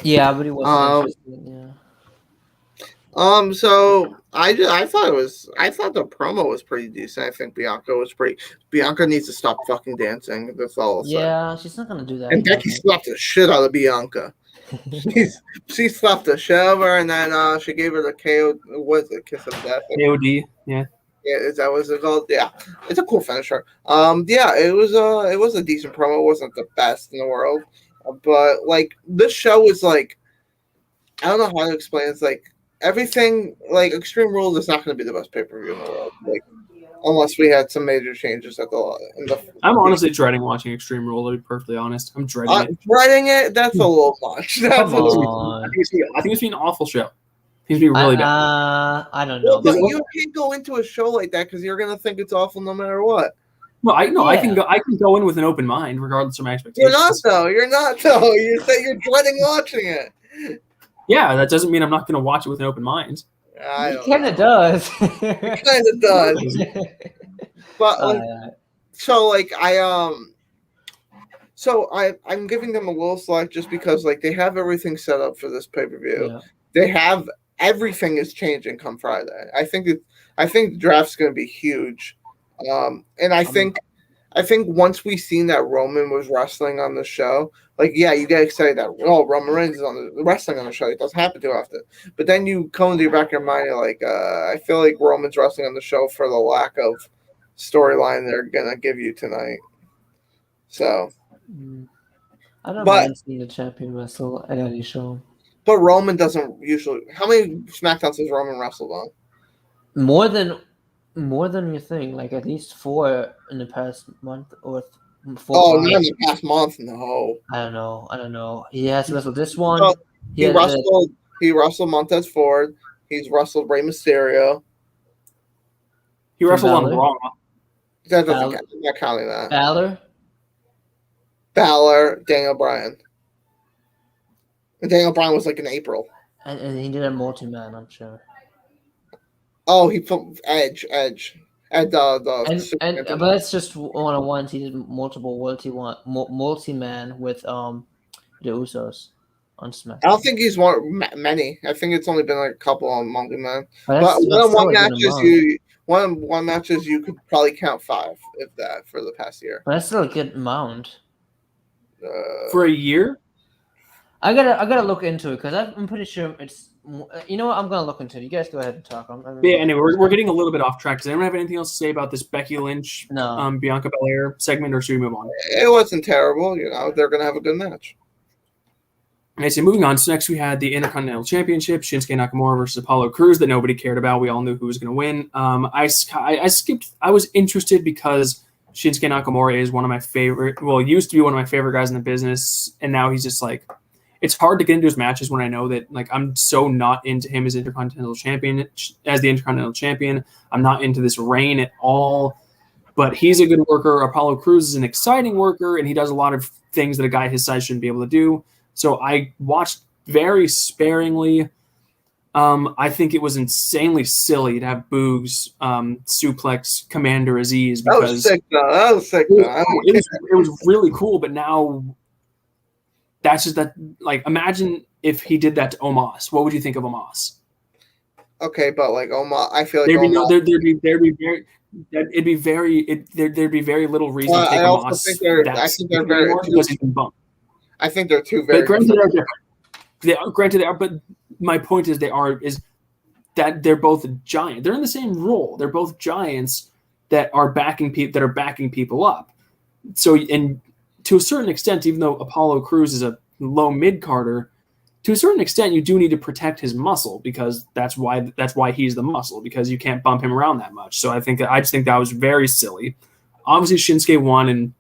Yeah, but it was interesting. Yeah. So I thought the promo was pretty decent. I think Bianca needs to stop fucking dancing. That's all I'll say. Yeah, she's not gonna do that. And Becky slapped the shit out of Bianca. She slapped the shit out of her, and then she gave her the KO. What's it? Kiss of death. KOD, yeah. Yeah, is that what it's called? Yeah, it's a cool finisher. Yeah, it was a decent promo. It wasn't the best in the world, but like this show was like, I don't know how to explain. It's like everything. Like Extreme Rules is not going to be the best pay per view in the world. Like unless we had some major changes at the. I'm honestly dreading watching Extreme Rules. To be perfectly honest, I'm dreading it. Dreading it. That's a little much. That's Come a little. on. I think it's going to be an awful show. It seems to be really bad. I don't know. But you can't go into a show like that because you're going to think it's awful no matter what. Well, I Yeah. can go in with an open mind regardless of my expectations. You're not though. You say you're dreading watching it. Yeah, that doesn't mean I'm not going to watch it with an open mind. I It don't kind know. of does. It kind of does. But like, I'm giving them a little slack just because like they have everything set up for this pay-per-view. Yeah. They have everything is changing come Friday. I think the draft's going to be huge. And I think once we seen that Roman was wrestling on the show, like yeah, you get excited that Roman Reigns is on the wrestling on the show. It doesn't happen too often. But then you come into your back of your mind, you're like, I feel like Roman's wrestling on the show for the lack of storyline they're gonna give you tonight. So I don't But- mind seeing the champion wrestle at any show. but Roman doesn't usually. How many SmackDowns has Roman wrestled on? More than you think. Like at least 4 in the past month or Oh, months. not in the past month. No. I don't know. He has wrestled this one. No, He he had, wrestled. He wrestled Montez Ford. He's wrestled Rey Mysterio. He Finn wrestled on Balor. Raw. That doesn't Balor. count. I'm not counting that. Balor. Balor, Daniel Bryan. And Daniel Bryan was like in April. And he did a multi-man, I'm sure. Oh, he put Edge. And But that's just one-on-ones. He did multiple multi-man with the Usos on SmackDown. I don't think he's won many. I think it's only been like a couple on multi-man. But But that's still one-on-one a good matches, amount. one matches you could probably count 5, if that, for the past year. But that's still a good amount. For a year? I gotta look into it because I'm pretty sure it's. You know what? I'm gonna look into it. You guys go ahead and talk. Yeah, anyway, we're getting a little bit off track. Does anyone have anything else to say about this Becky Lynch, No. Bianca Belair segment, or should we move on? It wasn't terrible. They're gonna have a good match. Okay, so moving on. So next we had the Intercontinental Championship, Shinsuke Nakamura versus Apollo Crews that nobody cared about. We all knew who was going to win. I skipped. I was interested because Shinsuke Nakamura is one of my favorite. Well, used to be one of my favorite guys in the business, and now he's just like. It's hard to get into his matches when I know that like I'm so not into him as Intercontinental Champion, as the Intercontinental Champion. I'm not into this reign at all. But he's a good worker. Apollo Crews is an exciting worker, and he does a lot of things that a guy his size shouldn't be able to do. So I watched very sparingly. I think it was insanely silly to have Boogs suplex Commander Aziz because That was sick though. It was really cool, but now that's just that. Like, imagine if he did that to Omos. What would you think of Omos? Okay, but like Omos, I feel like There'd be Omos, there'd be very little reason to take I also Omos. think they're very anymore because he's been bumped. I think they're two very But granted, different. they are. But my point is, that they're both giant. They're in the same role. They're both giants that are backing people up. So, and to a certain extent, even though Apollo Crews is a low mid carder, to a certain extent, you do need to protect his muscle because that's why he's the muscle, because you can't bump him around that much. So I just think that was very silly. Obviously, Shinsuke won, and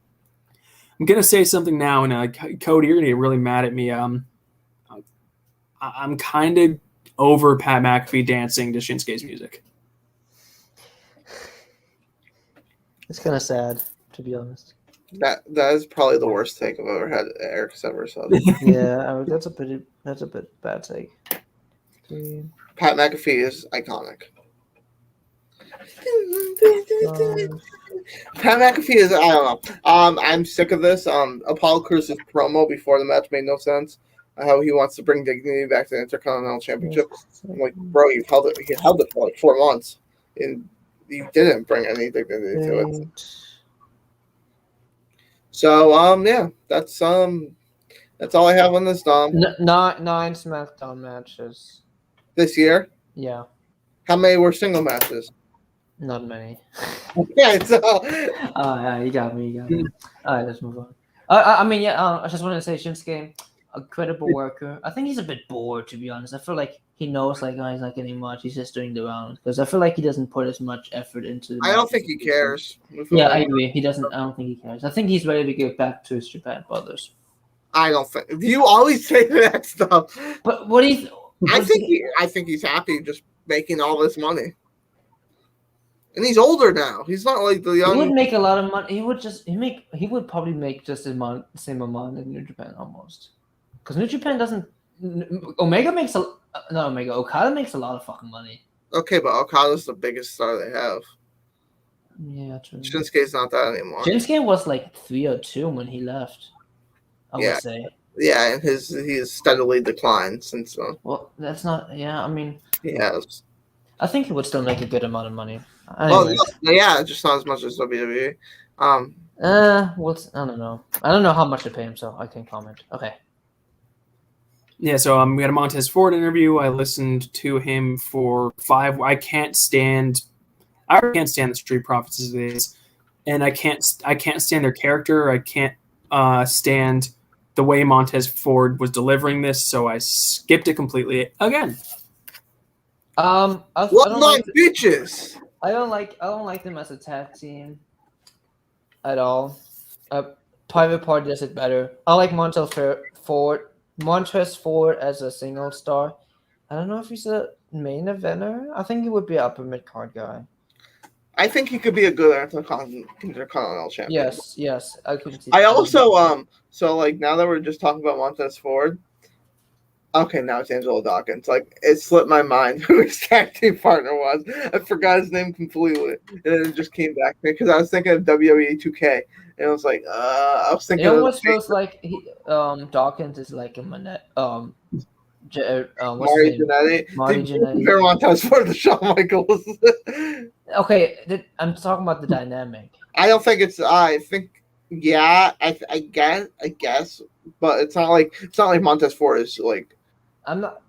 I'm gonna say something now, and Cody, you're gonna get really mad at me. I'm kind of over Pat McAfee dancing to Shinsuke's music. It's kind of sad, to be honest. That is probably the worst take I've ever had. Eric's ever said. Yeah, that's a bit bad take. Pat McAfee is iconic. Pat McAfee is, I don't know. I'm sick of this. Apollo Crews' promo before the match made no sense. How he wants to bring dignity back to the Intercontinental Championship. I'm like, bro, you held it for like 4 months, and you didn't bring any dignity to it. So yeah, that's all I have on this, Dom. 9 SmackDown matches This year. Yeah. How many were single matches? Not many. Yeah, so Yeah, you got me. All right, let's move on. I just want to say Shinsuke, a credible worker. I think he's a bit bored, to be honest. I feel like he knows he's not getting much. He's just doing the rounds because I feel like he doesn't put as much effort into. I don't think he cares. Yeah, I agree. He doesn't. I don't think he cares. I think he's ready to give back to his Japan brothers. I don't think. You always say that stuff. But what do you? I think he's happy just making all this money. And he's older now. He's not like the young. He would make a lot of money. He would probably make just the same amount in New Japan almost. Because New Japan doesn't. Okada makes a lot of fucking money. Okay, but Okada's the biggest star they have. Yeah, true. Shinsuke's not that anymore. Shinsuke was like 302 when he left. I would say. Yeah, and he has steadily declined since then. Well, that's not. Yeah, I mean. He has. I think he would still make a good amount of money. Well, yeah, just not as much as WWE. I don't know. I don't know how much to pay him, so I can't comment. Okay. Yeah, so we had a Montez Ford interview. I listened to him for 5. I can't stand the Street Profits as it is, and I can't stand their character. I can't stand the way Montez Ford was delivering this, so I skipped it completely again. Bitches? I don't like them as a tag team at all. Private Party does it better. I like Montez Ford as a single star. I don't know if he's a main eventer. I think he would be an upper mid card guy. I think he could be a good Intercontinental champion. Yes, I could see. I that. also so like now that we're just talking about Montez Ford. Okay, now it's Angelo Dawkins. Like it slipped my mind who his tag team partner was. I forgot his name completely, and then it just came back to me because I was thinking of WWE 2K, and I was like, I was thinking. It almost feels like Dawkins is like a Manette. What's Marty his name? Jannetty. Marty Did you Jannetty. compare Montez Ford to Shawn Michaels? Okay, I'm talking about the dynamic. I don't think it's. I think yeah. I guess, but it's not like Montez Ford is like. I'm not.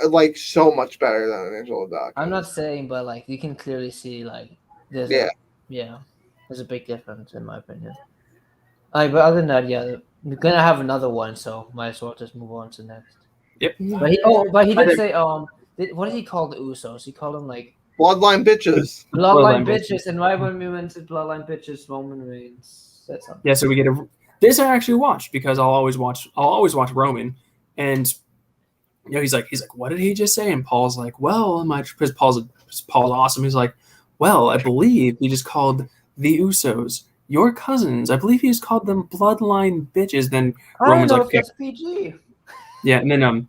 Like so much better than Angelo Dawkins. I'm not saying, but like you can clearly see like there's there's a big difference in my opinion. But other than that, yeah, we're gonna have another one, so might as well just move on to next. Yep. But he did say what did he call the Usos? He called them like Bloodline bitches. Bloodline bitches, and right when we went to Bloodline bitches, Roman Reigns said something. Yeah, so we get this I actually watched because I'll always watch Roman, and he's like, what did he just say? And Paul's like, well, because Paul's awesome. He's like, well, I believe he just called the Usos your cousins. I believe he just called them bloodline bitches. Then Roman's like, okay. That's PG. Yeah, and then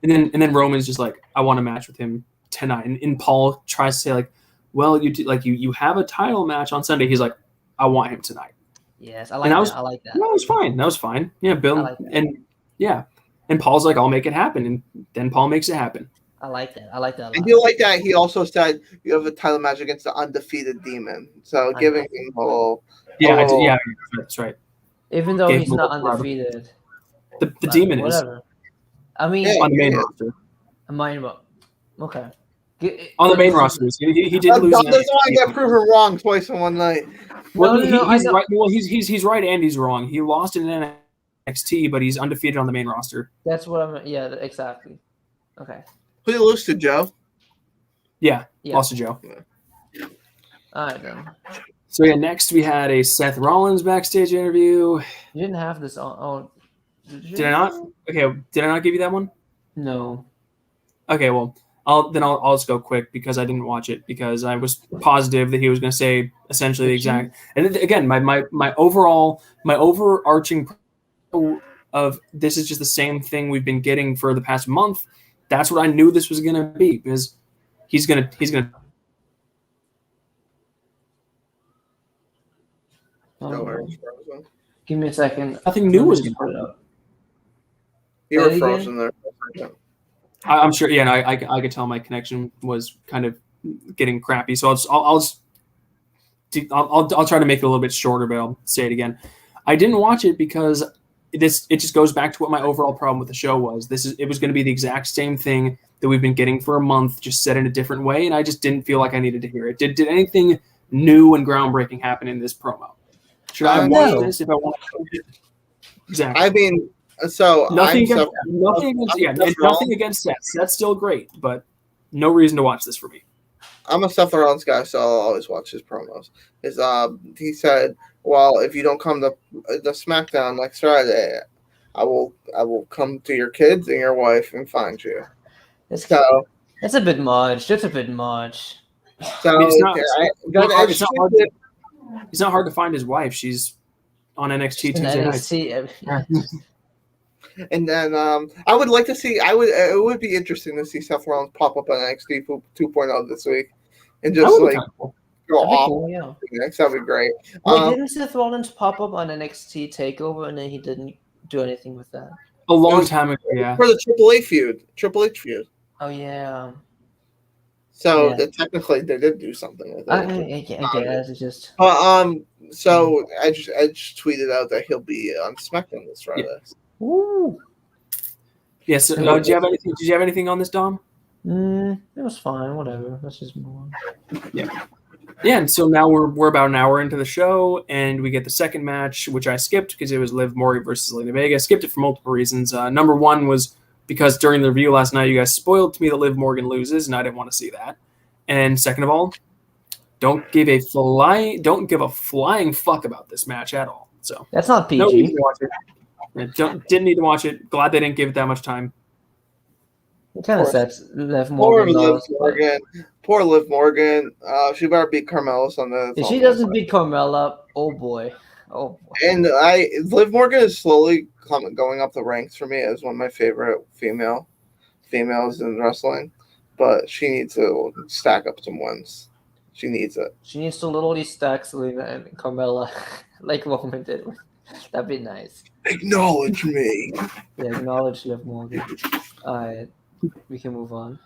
and then Roman's just like, I want a match with him tonight. And Paul tries to say like, well, you have a title match on Sunday. He's like, I want him tonight. Yes, I like that. I like that. That was fine. That was fine. Yeah, Bill like and yeah. And Paul's like, I'll make it happen. And then Paul makes it happen. I like that. I like that a lot. I do like that. He also said you have a title match against the undefeated Demon. So giving him a little. Yeah, that's right. Even though he's not undefeated. The Demon whatever. is. I mean, on the main roster. Okay. On the main roster. He did lose. Doesn't want to get proven wrong twice in one night. Well, he's right. Well, he's right and he's wrong. He lost in NXT, but he's undefeated on the main roster. That's what I'm. Yeah, exactly. Okay. Who did you lose to, Joe? Yeah, lost to Joe. All right, then. So yeah, next we had a Seth Rollins backstage interview. You didn't have this on. Oh, did I not? Okay, did I not give you that one? No. Okay, well, I'll just go quick because I didn't watch it because I was positive that he was going to say essentially the exact. And again, my overarching of this is just the same thing we've been getting for the past month. That's what I knew this was going to be because he's gonna. Give me a second. Nothing new was going to put up. You were frozen there. I'm sure. Yeah, I could tell my connection was kind of getting crappy. So I'll try to make it a little bit shorter, but I'll say it again. I didn't watch it because it just goes back to what my overall problem with the show was. It was going to be the exact same thing that we've been getting for a month, just said in a different way, and I just didn't feel like I needed to hear it. Did anything new and groundbreaking happen in this promo? Should I watch this if I want to? Exactly. I mean, so nothing against Seth. Seth's still great, but no reason to watch this for me. I'm a Seth Rollins guy, so I'll always watch his promos. He said, well, if you don't come to the SmackDown next Friday, I will come to your kids and your wife and find you. That's a bit much. That's a bit much. So it's not hard to find his wife. She's on NXT Tuesday nights. And then I would like to see. It would be interesting to see Seth Rollins pop up on NXT 2.0 this week and just go off. Cool, yeah. That'd be great. Wait, didn't Seth Rollins pop up on NXT Takeover and then he didn't do anything with that? A long time ago, yeah. For the Triple H feud. Oh yeah. So technically they did do something with it. I guess it's just. So Edge tweeted out that he'll be on SmackDown this Friday. Yeah. Ooh. Yes. Did you have anything on this, Dom? It was fine. Whatever. Let's just move on. Yeah. Yeah, and so now we're about an hour into the show, and we get the second match, which I skipped because it was Liv Morgan versus Zelina Vega. I skipped it for multiple reasons. Number one was because during the review last night, you guys spoiled to me that Liv Morgan loses, and I didn't want to see that. And second of all, Don't give a flying fuck about this match at all. So That's not no PG. need to watch it. Didn't need to watch it. Glad they didn't give it that much time. It kind of sets Liv Poor Morgan Liv lost. Morgan. Poor Liv Morgan. She better beat Carmella Sunday. If she doesn't beat Carmella, oh boy. Oh boy. And Liv Morgan is slowly going up the ranks for me as one of my favorite females in wrestling. But she needs to stack up some wins. She needs it. She needs to literally stack Selena and Carmella like Roman did. That'd be nice. Acknowledge me. Yeah, acknowledge Liv Morgan. Alright, we can move on.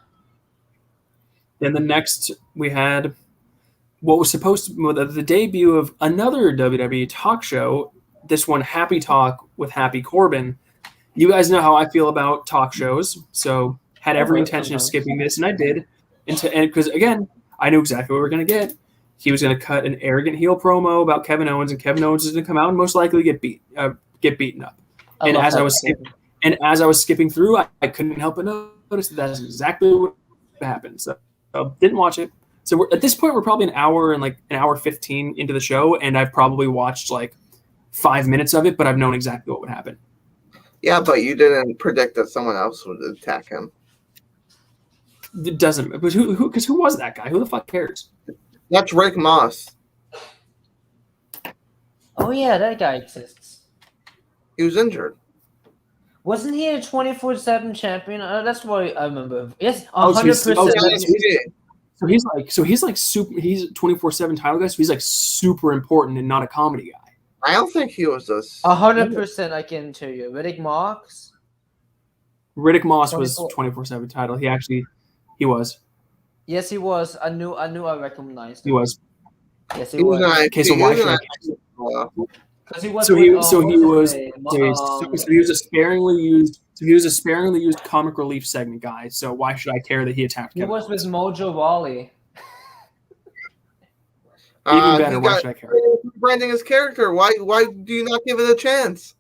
And the next we had what was supposed to be the debut of another WWE talk show. This one, Happy Talk with Happy Corbin. You guys know how I feel about talk shows, so had every intention of skipping this, and I did. And because again, I knew exactly what we were going to get. He was going to cut an arrogant heel promo about Kevin Owens, and Kevin Owens is going to come out and most likely get beaten up. And as I was skipping through, I couldn't help but notice that's exactly what happened. So didn't watch it. So at this point, we're probably an hour and like an hour 15 into the show, and I've probably watched like 5 minutes of it, but I've known exactly what would happen. Yeah, but you didn't predict that someone else would attack him. It doesn't. But who was that guy? Who the fuck cares? That's Rick Moss. Oh yeah, that guy exists. He was injured. Wasn't he a 24/7 champion? That's what I remember. Yes, Oh, so 100%. he's like super. He's a 24/7 title guy. So he's like super important and not a comedy guy. I don't think he was this. 100%. I can tell you, Riddick Moss. Riddick Moss was 24/7 title. He was. Yes, he was. I knew. I recognized him. He was. Yes, he was. Okay, so why should I? Because he was. So he was a sparingly used. So he was a sparingly used comic relief segment guy. So why should I care that he attacked He Kevin was with Owens? Mojo Rawley. Even better. Why should I care? Branding his character. Why do you not give it a chance?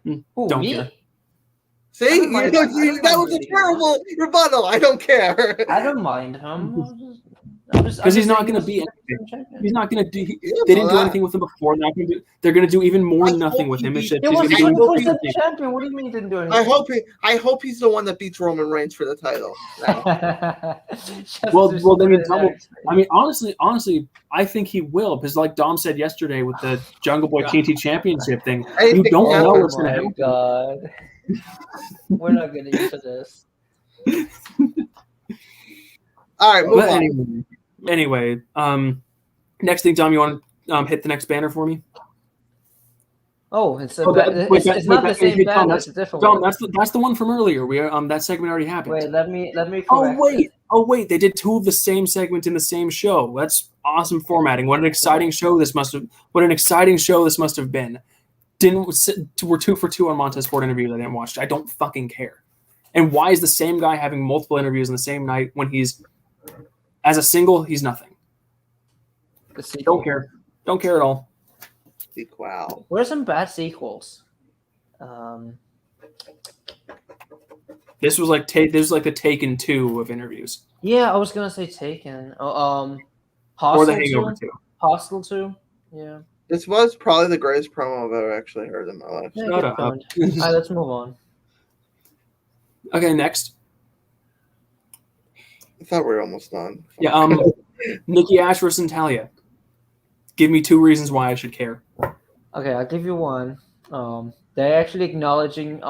Who, me? Care. See, don't mind- that was a terrible rebuttal. I don't care. I don't mind him. Because he's not going to be anything. He's not going to do. They didn't do anything with him before. They're going to do even more nothing with him. It's just, He was he's gonna be doing 24/7 champion. What do you mean he didn't do anything? I hope he's the one that beats Roman Reigns for the title. Well, then I mean, honestly, I think he will because, like Dom said yesterday with the Jungle Boy TNT Championship thing, you don't know what's going to happen. God, we're not going to get to this. All right, move on. Anyway, next thing, Dom, you want to hit the next banner for me? Oh, it's not the same banner. It's a different Dom, one. that's the one from earlier. We that segment already happened. Wait, let me correct. Oh wait, they did two of the same segment in the same show. That's awesome formatting. What an exciting show this must have been. We're 2 for 2 on Montez Ford interviews I didn't watch. I don't fucking care. And why is the same guy having multiple interviews on the same night when he's as a single, he's nothing. Don't care. Don't care at all. Wow. What are some bad sequels? This was like the Taken 2 of interviews. Yeah, I was gonna say Taken. Or Hostel the Hangover 2. Hostel 2. Yeah. This was probably the greatest promo I've ever actually heard in my life. Yeah, Shut good up. point. All right, let's move on. Okay, next. I thought we were almost done. Yeah, Nikki Ash versus Natalia. Give me 2 reasons why I should care. Okay, I'll give you one. They're actually acknowledging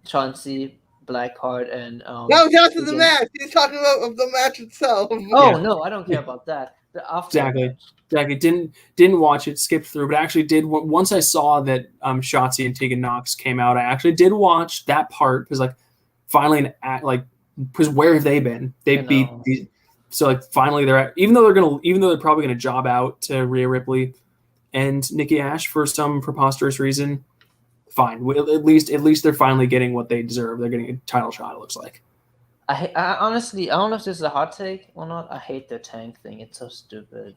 Chauncey Blackheart and No, after the match. He's talking about the match itself. Oh no, I don't care about that. Exactly. Didn't watch it, skipped through, but actually did. Once I saw that Shotzi and Tegan Knox came out, I actually did watch that part because finally because where have they been? They beat these. So finally even though they're probably gonna job out to Rhea Ripley and Nikki Ash for some preposterous reason. Fine. At least they're finally getting what they deserve. They're getting a title shot. It looks like. I honestly, I don't know if this is a hot take or not. I hate the tank thing. It's so stupid.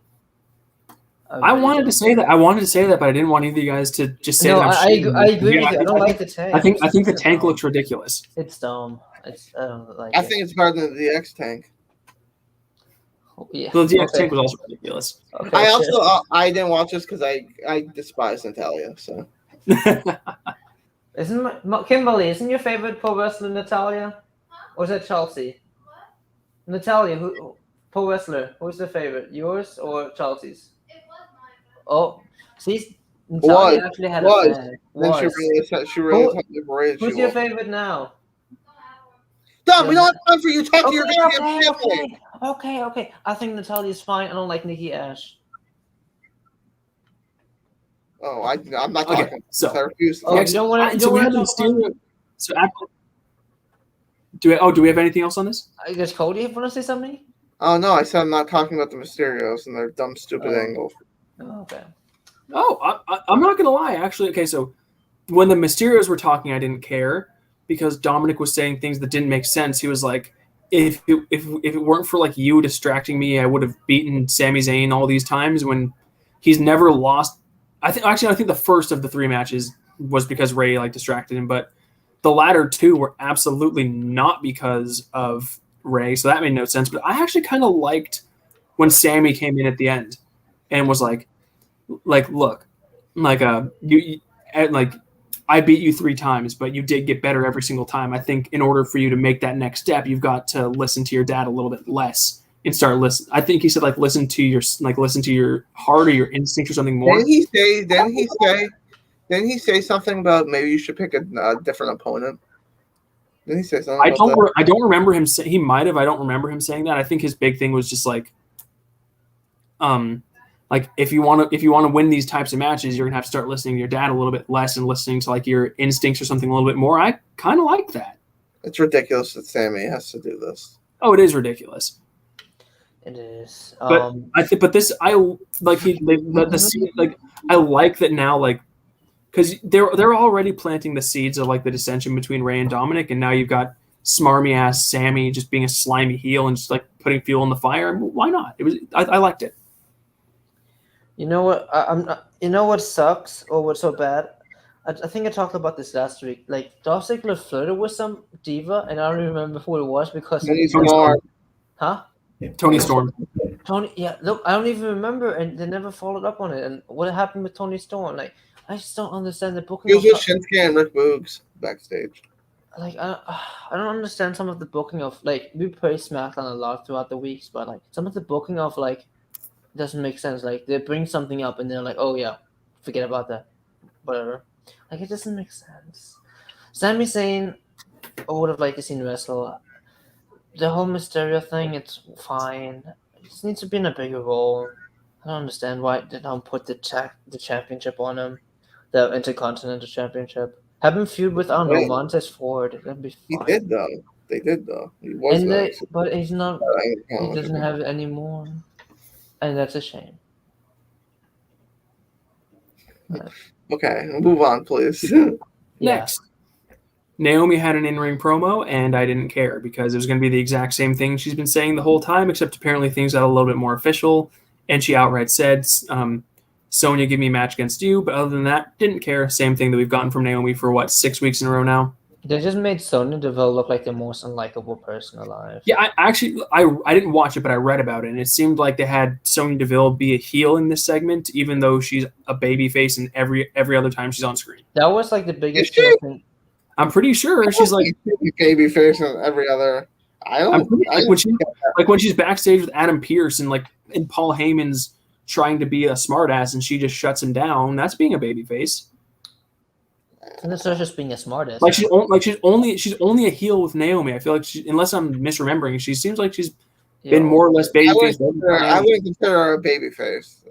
I wanted to say that, but I didn't want either of you guys to just say that. I agree with you. I don't like the tank. I think the tank looks ridiculous. It's dumb. I don't like. I think it's better than the X tank. Yeah. The DX okay. tank was also ridiculous. Okay, I shit. also I didn't watch this because I despise Natalia. So Kimberly, isn't your favorite pro wrestler Natalia? Or is it Chelsea? Natalia, who pro wrestler? Who's the favorite? Yours or Chelsea's? Oh, see, Natalia actually had a was. fan. Then she realized how overrated Who's she your was. favorite now? Dom, we don't have time for you. Talk to your goddamn family. Okay. I think Natalia's fine. I don't like Nikki Ash. Oh, I'm not Okay, talking. so- I refuse. Oh, you don't want to? So we have the Mysterio. So after, do we have anything else on this? I guess Cody want to say something. Oh no, I said I'm not talking about the Mysterios and their dumb, stupid Oh. angle. Oh, okay. Oh, I'm not gonna lie. Actually, okay. So when the Mysterios were talking, I didn't care because Dominic was saying things that didn't make sense. He was like, if it weren't for like you distracting me, I would have beaten Sami Zayn all these times. When he's never lost. I think the first of the 3 matches was because Ray like distracted him, but the latter 2 were absolutely not because of Ray. So that made no sense. But I actually kind of liked when Sammy came in at the end and was like look, like I beat you 3 times, but you did get better every single time. I think in order for you to make that next step, you've got to listen to your dad a little bit less and start listening. I think he said listen to your heart or your instinct or something more. Didn't he say something about maybe you should pick a different opponent? Didn't he say something about that? I don't remember him saying. He might have. I don't remember him saying that. I think his big thing was just like if you want to win these types of matches, you're gonna have to start listening to your dad a little bit less and listening to like your instincts or something a little bit more. I kind of like that. It's ridiculous that Sammy has to do this. Oh, it is ridiculous. It is. But I think, I like the scene, like I like that now, like because they're already planting the seeds of like the dissension between Ray and Dominic, and now you've got smarmy ass Sammy just being a slimy heel and just like putting fuel in the fire. Why not? I liked it. You know what? You know what sucks or what's so bad? I think I talked about this last week. Like Dolph Ziggler flirted with some diva, and I don't even remember who it was because. Huh? Tony Storm. Tony, yeah. Look, I don't even remember, and they never followed up on it. And what happened with Tony Storm? Like, I just don't understand the booking. He was with Shinsuke and Rick Boogs backstage. Like, I don't understand some of the booking of like we praise SmackDown a lot throughout the weeks, but like some of the booking of like doesn't make sense. Like they bring something up and they're like, oh yeah, forget about that, whatever. Like it doesn't make sense. Sami Zayn, I would have liked to see wrestle. The whole Mysterio thing, it's fine. It just needs to be in a bigger role. I don't understand why they don't put the championship on him, the Intercontinental Championship. Have him feud with Montez Ford. That'd be fine. He did though. They did though. He was. But he's not. He doesn't have it anymore, and that's a shame. Okay, move on, please. Next, Naomi had an in-ring promo, and I didn't care because it was going to be the exact same thing she's been saying the whole time, except apparently things got a little bit more official, and she outright said, Sonya, give me a match against you, but other than that, didn't care. Same thing that we've gotten from Naomi for, 6 weeks in a row now? They just made Sonya Deville look like the most unlikable person alive. Yeah, I didn't watch it, but I read about it, and it seemed like they had Sonya Deville be a heel in this segment, even though she's a babyface in every other time she's on screen. That was like the biggest thing. I'm pretty sure she's like babyface in every other. When she's backstage with Adam Pearce and Paul Heyman's trying to be a smartass and she just shuts him down. That's being a babyface. And that's not just being a smartass. She's only a heel with Naomi. I feel like unless I'm misremembering, she seems like she's been more or less babyface. I wouldn't consider her a babyface.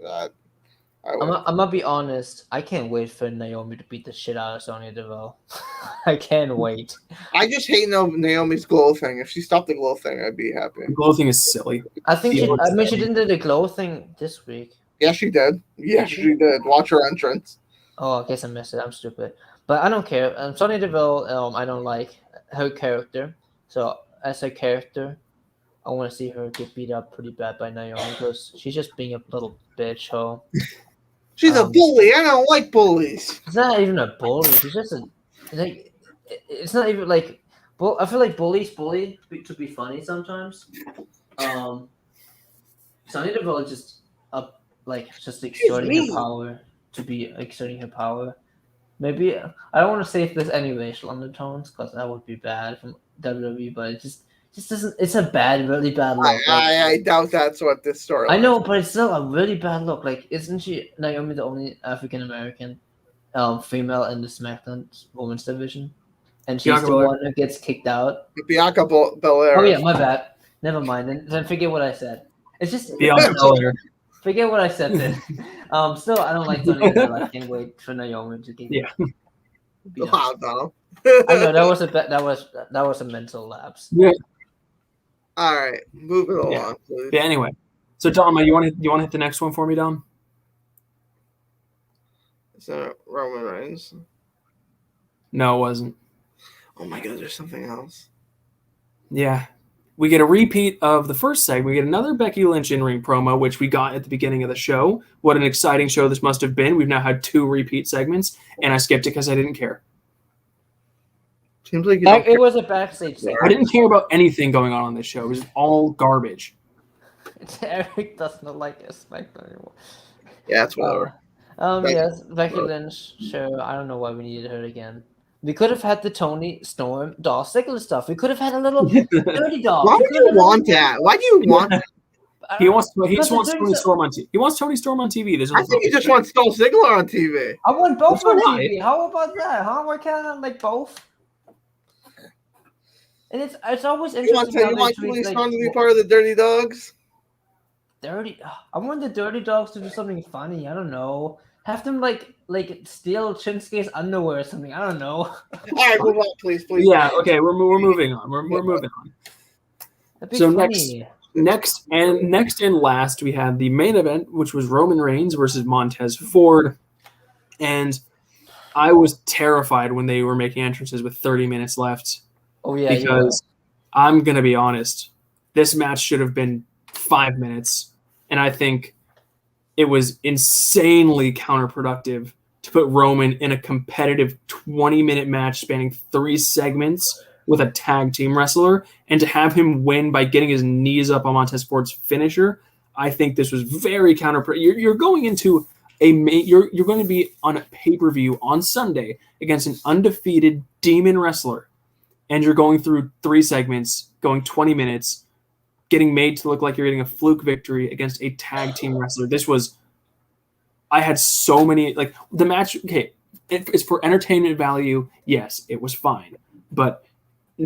I'm gonna be honest. I can't wait for Naomi to beat the shit out of Sonya Deville. I can't wait. I just hate Naomi's glow thing. If she stopped the glow thing, I'd be happy. The glow thing is silly. I think she didn't do the glow thing this week. Yeah, she did. Yes, she did. Watch her entrance. Oh, I guess I missed it. I'm stupid. But I don't care. Sonya Deville, I don't like her character. So as a character, I want to see her get beat up pretty bad by Naomi because she's just being a little bitch hoe. She's a bully. I don't like bullies. It's not even a bully. She's just it's not even like. I feel like bullies bully to be funny sometimes. Sonya Deville is just just exerting her mean. power to be exerting her power. Maybe I don't want to say if there's any racial undertones because that would be bad from WWE, but it just doesn't. It's a really bad look. I doubt that's what this story. I know, but it's still a really bad look. Like, isn't she Naomi the only African American female in the SmackDown Women's division? And she's Bianca the Belair. one who gets kicked out. Bianca Belair. Oh yeah, my bad. Never mind. Then forget what I said. It's just Bianca Belair. forget what I said then. Still, I don't like Sonya Deville. I can't wait for Naomi to get. Yeah. Wow, Donald. I know that was a mental lapse. Yeah. All right, move it along, Yeah. please. Yeah. Anyway, so Dom, you want to hit the next one for me, Dom? Is that Roman Reigns? No, it wasn't. Oh my God, there's something else. Yeah. We get a repeat of the first segment. We get another Becky Lynch in-ring promo, which we got at the beginning of the show. What an exciting show this must have been. We've now had 2 repeat segments, and I skipped it because I didn't care. Seems like It was a backstage segment. I didn't care about anything going on this show. It was all garbage. Eric doesn't like a SmackDown anymore. Yeah, it's whatever. Yes, Becky Lynch. Sure, I don't know why we needed her again. We could have had the Tony Storm, Dolph Ziggler stuff. We could have had a little Dirty Dog. Why do you want that? Why do you want that? He wants Tony Because Storm on TV. He wants Tony Storm on TV. There's I think he just wants Dolph Ziggler on TV. I want both That's on all right. TV. How about that? Huh? Why can't I like both? And it's always You want interesting. Tony Storm to be part of the Dirty Dogs? Dirty. I want the Dirty Dogs to do something funny. I don't know. Have them like steal Shinsuke's underwear or something. I don't know. All right, move on, please. Yeah. Okay. We're moving on. We're moving on. That'd be So funny. Next and last, we had the main event, which was Roman Reigns versus Montez Ford, and I was terrified when they were making entrances with 30 minutes left. Oh yeah, Because I'm gonna be honest, this match should have been 5 minutes, and I think it was insanely counterproductive to put Roman in a competitive 20-minute match spanning 3 segments with a tag team wrestler, and to have him win by getting his knees up on Montez Ford's finisher. I think this was very counterproductive. You're going into you're going to be on a pay-per-view on Sunday against an undefeated demon wrestler, and you're going through 3 segments, going 20 minutes, getting made to look like you're getting a fluke victory against a tag team wrestler. I had so many, the match, okay, it's for entertainment value. Yes, it was fine. But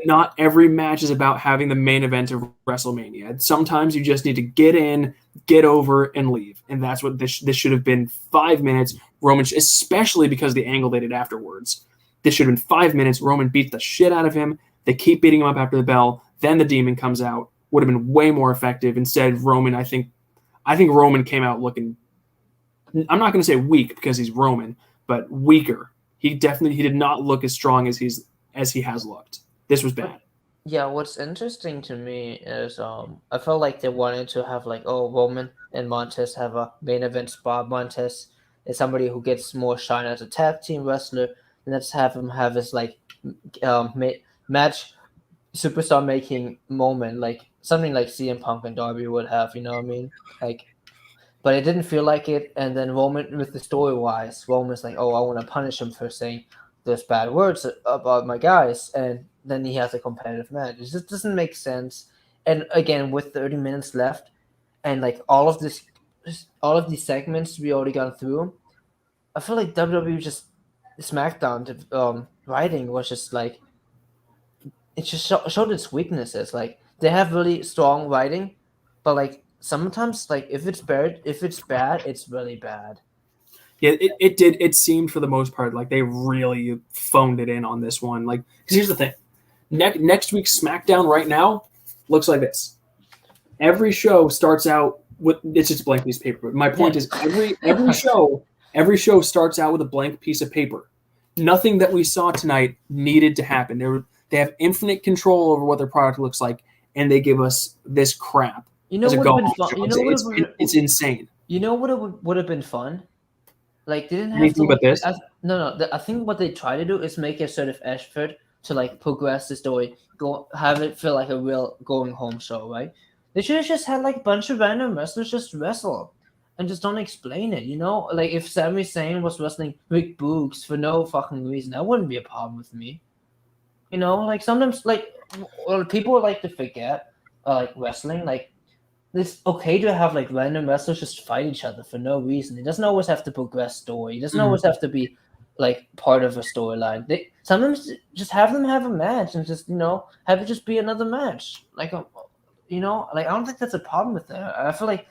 not every match is about having the main event of WrestleMania. Sometimes you just need to get in, get over, and leave. And that's what this should have been. 5 minutes. Roman, especially because of the angle they did afterwards. This should have been 5 minutes. Roman beats the shit out of him. They keep beating him up after the bell. Then the demon comes out. Would have been way more effective. Instead, Roman, I think Roman came out looking, I'm not going to say weak because he's Roman, but weaker. He did not look as strong as he has looked. This was bad. Yeah, what's interesting to me is I felt like they wanted to have Roman and Montez have a main event spot. Montez is somebody who gets more shine as a tag team wrestler, and let's have him have his match superstar making moment, like something like CM Punk and Darby would have, you know what I mean? But it didn't feel like it. And then Roman, with the story wise, Roman's like, oh, I want to punish him for saying those bad words about my guys, and then he has a competitive match. It just doesn't make sense. And again, with 30 minutes left, and all of these segments we already gone through, I feel like WWE just SmackDown writing was just it just showed its weaknesses. They have really strong writing, but sometimes if it's bad, it's really bad. Yeah, it did. It seemed for the most part like they really phoned it in on this one. Because here's the thing. Next week's SmackDown right now looks like this. Every show starts out with, it's just a blank piece of paper. But my point is every show starts out with a blank piece of paper. Nothing that we saw tonight needed to happen. They have infinite control over what their product looks like, and they give us this crap. You know what would have been fun? It's insane. You know what would have been fun? They didn't have Anything to. but this? I think what they try to do is make a sort of effort to progress the story, have it feel like a real going home show, right? They should have just had like a bunch of random wrestlers just wrestle, and just don't explain it. You know, like if Sami Zayn was wrestling Rick Boogs for no fucking reason, that wouldn't be a problem with me. You know, like sometimes like people like to forget, like wrestling, like it's okay to have like random wrestlers just fight each other for no reason. It doesn't always have to progress story. It doesn't always have to be like part of a storyline. They sometimes just have them have a match and just have it just be another match. Like like I don't think that's a problem with that. I feel like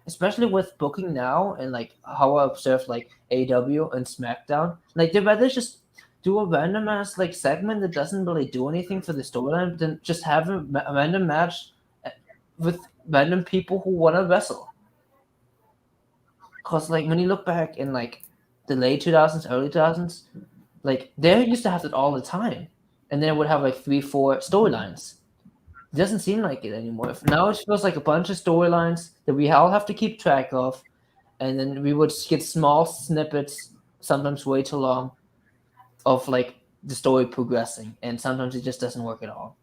especially with booking now and like how I observed like AEW and SmackDown, like they'd rather just do a random ass like segment that doesn't really do anything for the storyline than just have a random match with random people who want to wrestle. Cause like when you look back in like the late 2000s, early 2000s, like they used to have that all the time, and then it would have like 3-4 storylines. It doesn't seem like it anymore. Now it feels like a bunch of storylines that we all have to keep track of, and then we would get small snippets, sometimes way too long, of like the story progressing, and sometimes it just doesn't work at all.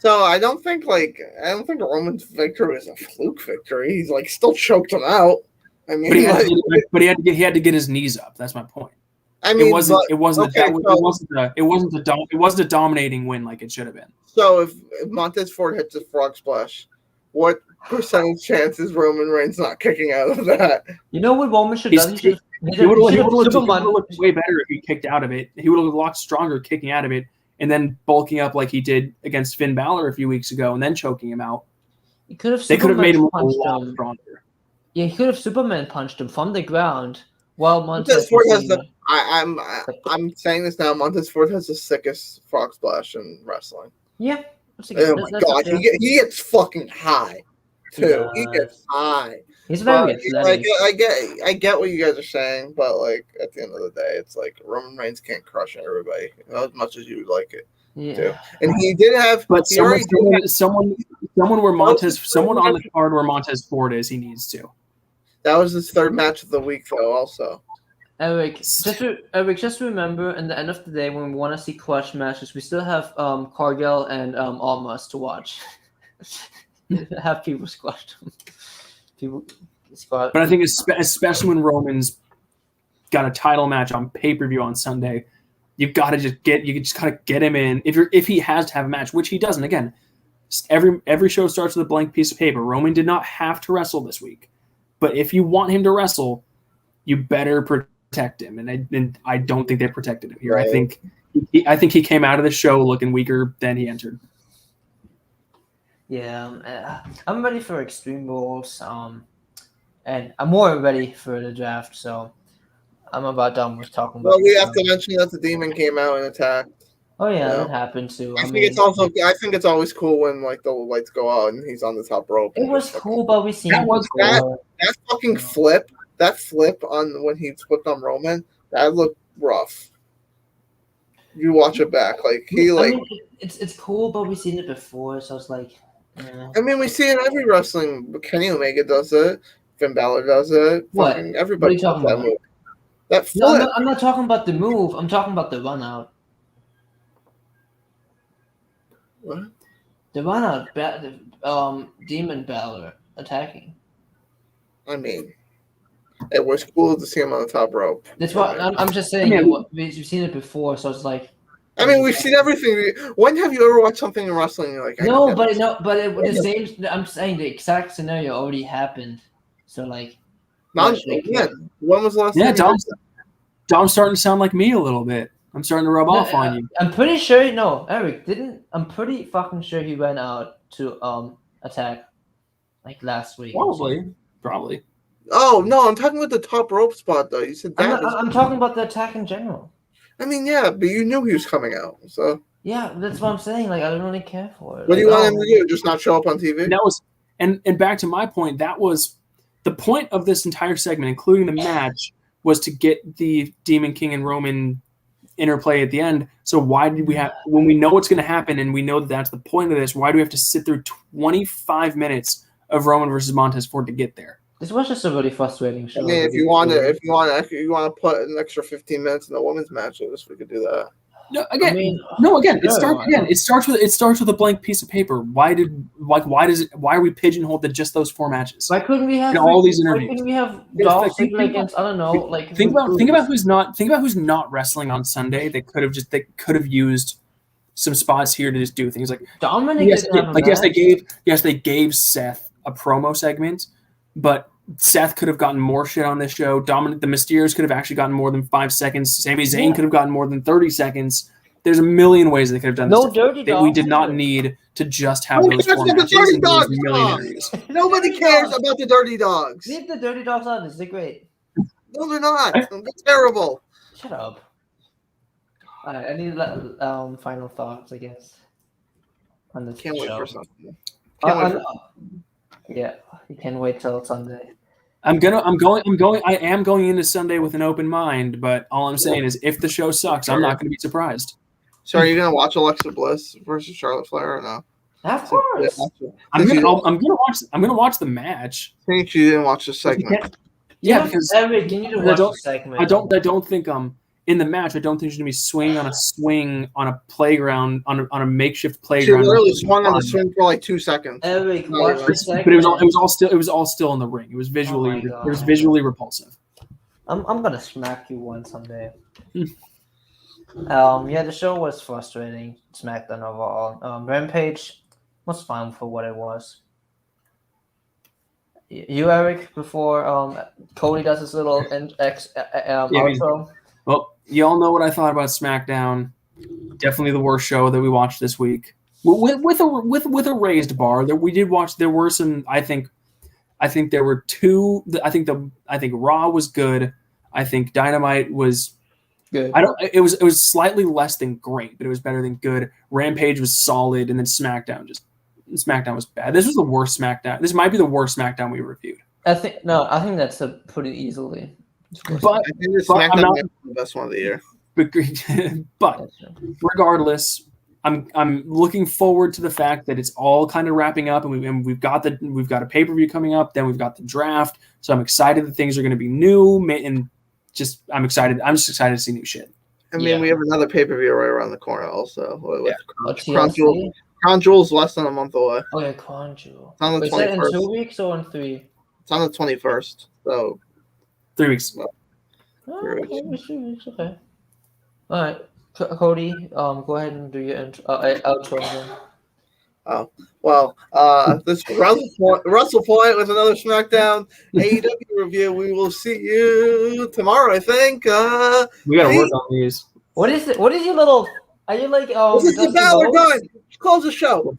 So I don't think Roman's victory was a fluke victory. He's like still choked him out. I mean, but he had to get his knees up. That's my point. I mean, it wasn't a dominating win like it should have been. So if Montez Ford hits a frog splash, what percentage chance is Roman Reigns not kicking out of that? You know what Roman should have done? He would have looked way better if he kicked out of it. He would have looked a lot stronger kicking out of it and then bulking up like he did against Finn Balor a few weeks ago and then choking him out. They could have made him look a lot stronger. Yeah, he could have Superman punched him from the ground while Montez Ford has the. I'm saying this now. Montez Ford has the sickest frog splash in wrestling. Yeah. Oh my god, he gets fucking high too. He gets high. He's very athletic. I get what you guys are saying, but like at the end of the day, it's like Roman Reigns can't crush everybody as much as you would like it. Yeah. Too. And he did have, but someone on the card where Montez Ford is, he needs to. That was his third match of the week, though. Also, Eric, just remember, at the end of the day, when we want to see clutch matches, we still have Cargill and Almas to watch. Have people squash them. But I think especially when Roman's got a title match on pay-per-view on Sunday, you've got to just get him in. If he has to have a match, which he doesn't. Again, every show starts with a blank piece of paper. Roman did not have to wrestle this week, but if you want him to wrestle, you better protect him. And I don't think they protected him here. Right. I think he came out of the show looking weaker than he entered. Yeah, I'm ready for Extreme Rules, and I'm more ready for the draft. So I'm about done with talking about. Well, we have to mention that the Demon came out and attacked. Oh yeah, that happened too. I think it's always cool when like the lights go out and he's on the top rope. It was cool, but we seen that fucking flip. That flip on when he flipped on Roman, that looked rough. You watch it back, like it's cool, but we've seen it before, so it's like. Yeah. I mean, we see it in every wrestling. Kenny Omega does it. Finn Balor does it. What? Everybody does that move. That flip. No, I'm not talking about the move. I'm talking about the run out. What? The run out. Demon Balor attacking. I mean, it was cool to see him on the top rope. That's what I'm just saying. We've seen it before, so it's like. I mean, we've seen everything. When have you ever watched something in wrestling? And you're like, the same. I'm saying the exact scenario already happened. So like, when was the last? Yeah, Dom's starting to sound like me a little bit. I'm starting to rub off on you. I'm pretty sure. No, Eric didn't. I'm pretty fucking sure he went out to attack, like last week. Probably. Oh no, I'm talking about the top rope spot though. You said that. I'm talking about the attack in general. I mean, yeah, but you knew he was coming out, so. Yeah, that's what I'm saying. Like, I don't really care for it. What do you want him to do? Just not show up on TV? That was, and back to my point. That was the point of this entire segment, including the match, was to get the Demon King and Roman interplay at the end. So why did we have, when we know what's going to happen and we know that that's the point of this, why do we have to sit through 25 minutes of Roman versus Montez Ford to get there? This was just a really frustrating show. I mean, if you want to put an extra 15 minutes in the women's match, we could do that. No, again, I mean, again. sure, It starts with a blank piece of paper. Why are we pigeonholed to just those 4 matches? Why couldn't we have In all these why interviews. couldn't we have It's Dolph like, Ziggler against, I don't know, like think about who's not wrestling on Sunday. They could have used some spots here to just do things like Dominic didn't have a yes they gave Seth a promo segment, but Seth could have gotten more shit on this show. Dominic, the Mysterios could have actually gotten more than 5 seconds. Sami Zayn could have gotten more than 30 seconds. There's a million ways they could have done this. No dirty that we dogs did not either. need to just have Who those cares 4 about the matches Dirty and those Dogs, million Tom? areas. Nobody cares about the Dirty Dogs. Leave the dirty dogs on. They're great. No, they're not. They're terrible. Shut up. Alright, I need final thoughts, I guess. On this Can't wait show. for something. Can't wait for Yeah, you can wait till Sunday. I am going into Sunday with an open mind, but all I'm saying is if the show sucks, I'm not going to be surprised. So are you gonna watch Alexa Bliss versus Charlotte Flair or no? Of course. I'm gonna watch the match. I think you didn't watch the segment. Yeah, because Eric, you need to watch the segment. I don't think in the match I don't think she's gonna be swinging on a swing on a playground on a makeshift She playground. literally swung on the swing for like 2 seconds. Eric, No, watch but the segment. But it was all still in the ring. It was visually repulsive. I'm gonna smack you one someday. Yeah, the show was frustrating. SmackDown overall. Rampage was fine for what it was. You, Eric, before Cody does his little outro. Well, you all know what I thought about SmackDown. Definitely the worst show that we watched this week. With a raised bar, that we did watch. There were some. I think there were 2. I think Raw was good. I think Dynamite was. Good. It was slightly less than great, but it was better than good. Rampage was solid, and then SmackDown was bad. This was the worst SmackDown. This might be the worst SmackDown we reviewed. I think that's pretty easily. But I think the SmackDown is the best one of the year. But regardless, I'm looking forward to the fact that it's all kind of wrapping up, and we've got a pay-per-view coming up. Then we've got the draft, so I'm excited that things are going to be new and. I'm excited. I'm just excited to see new shit. I mean, we have another pay-per-view right around the corner also. Crown Jewel's less than a month away. Okay, Crown Jewel. It's on the 21st. Is that in 2 weeks or in 3? It's on the 21st. So 3 weeks. Okay. All right, Cody. Go ahead and do your outro again. Oh, well, this is WrestlePoint with another SmackDown AEW review. We will see you tomorrow, I think. We got to work on these. What is it? What is your little? Are you like this is the Balor gun. Close the show.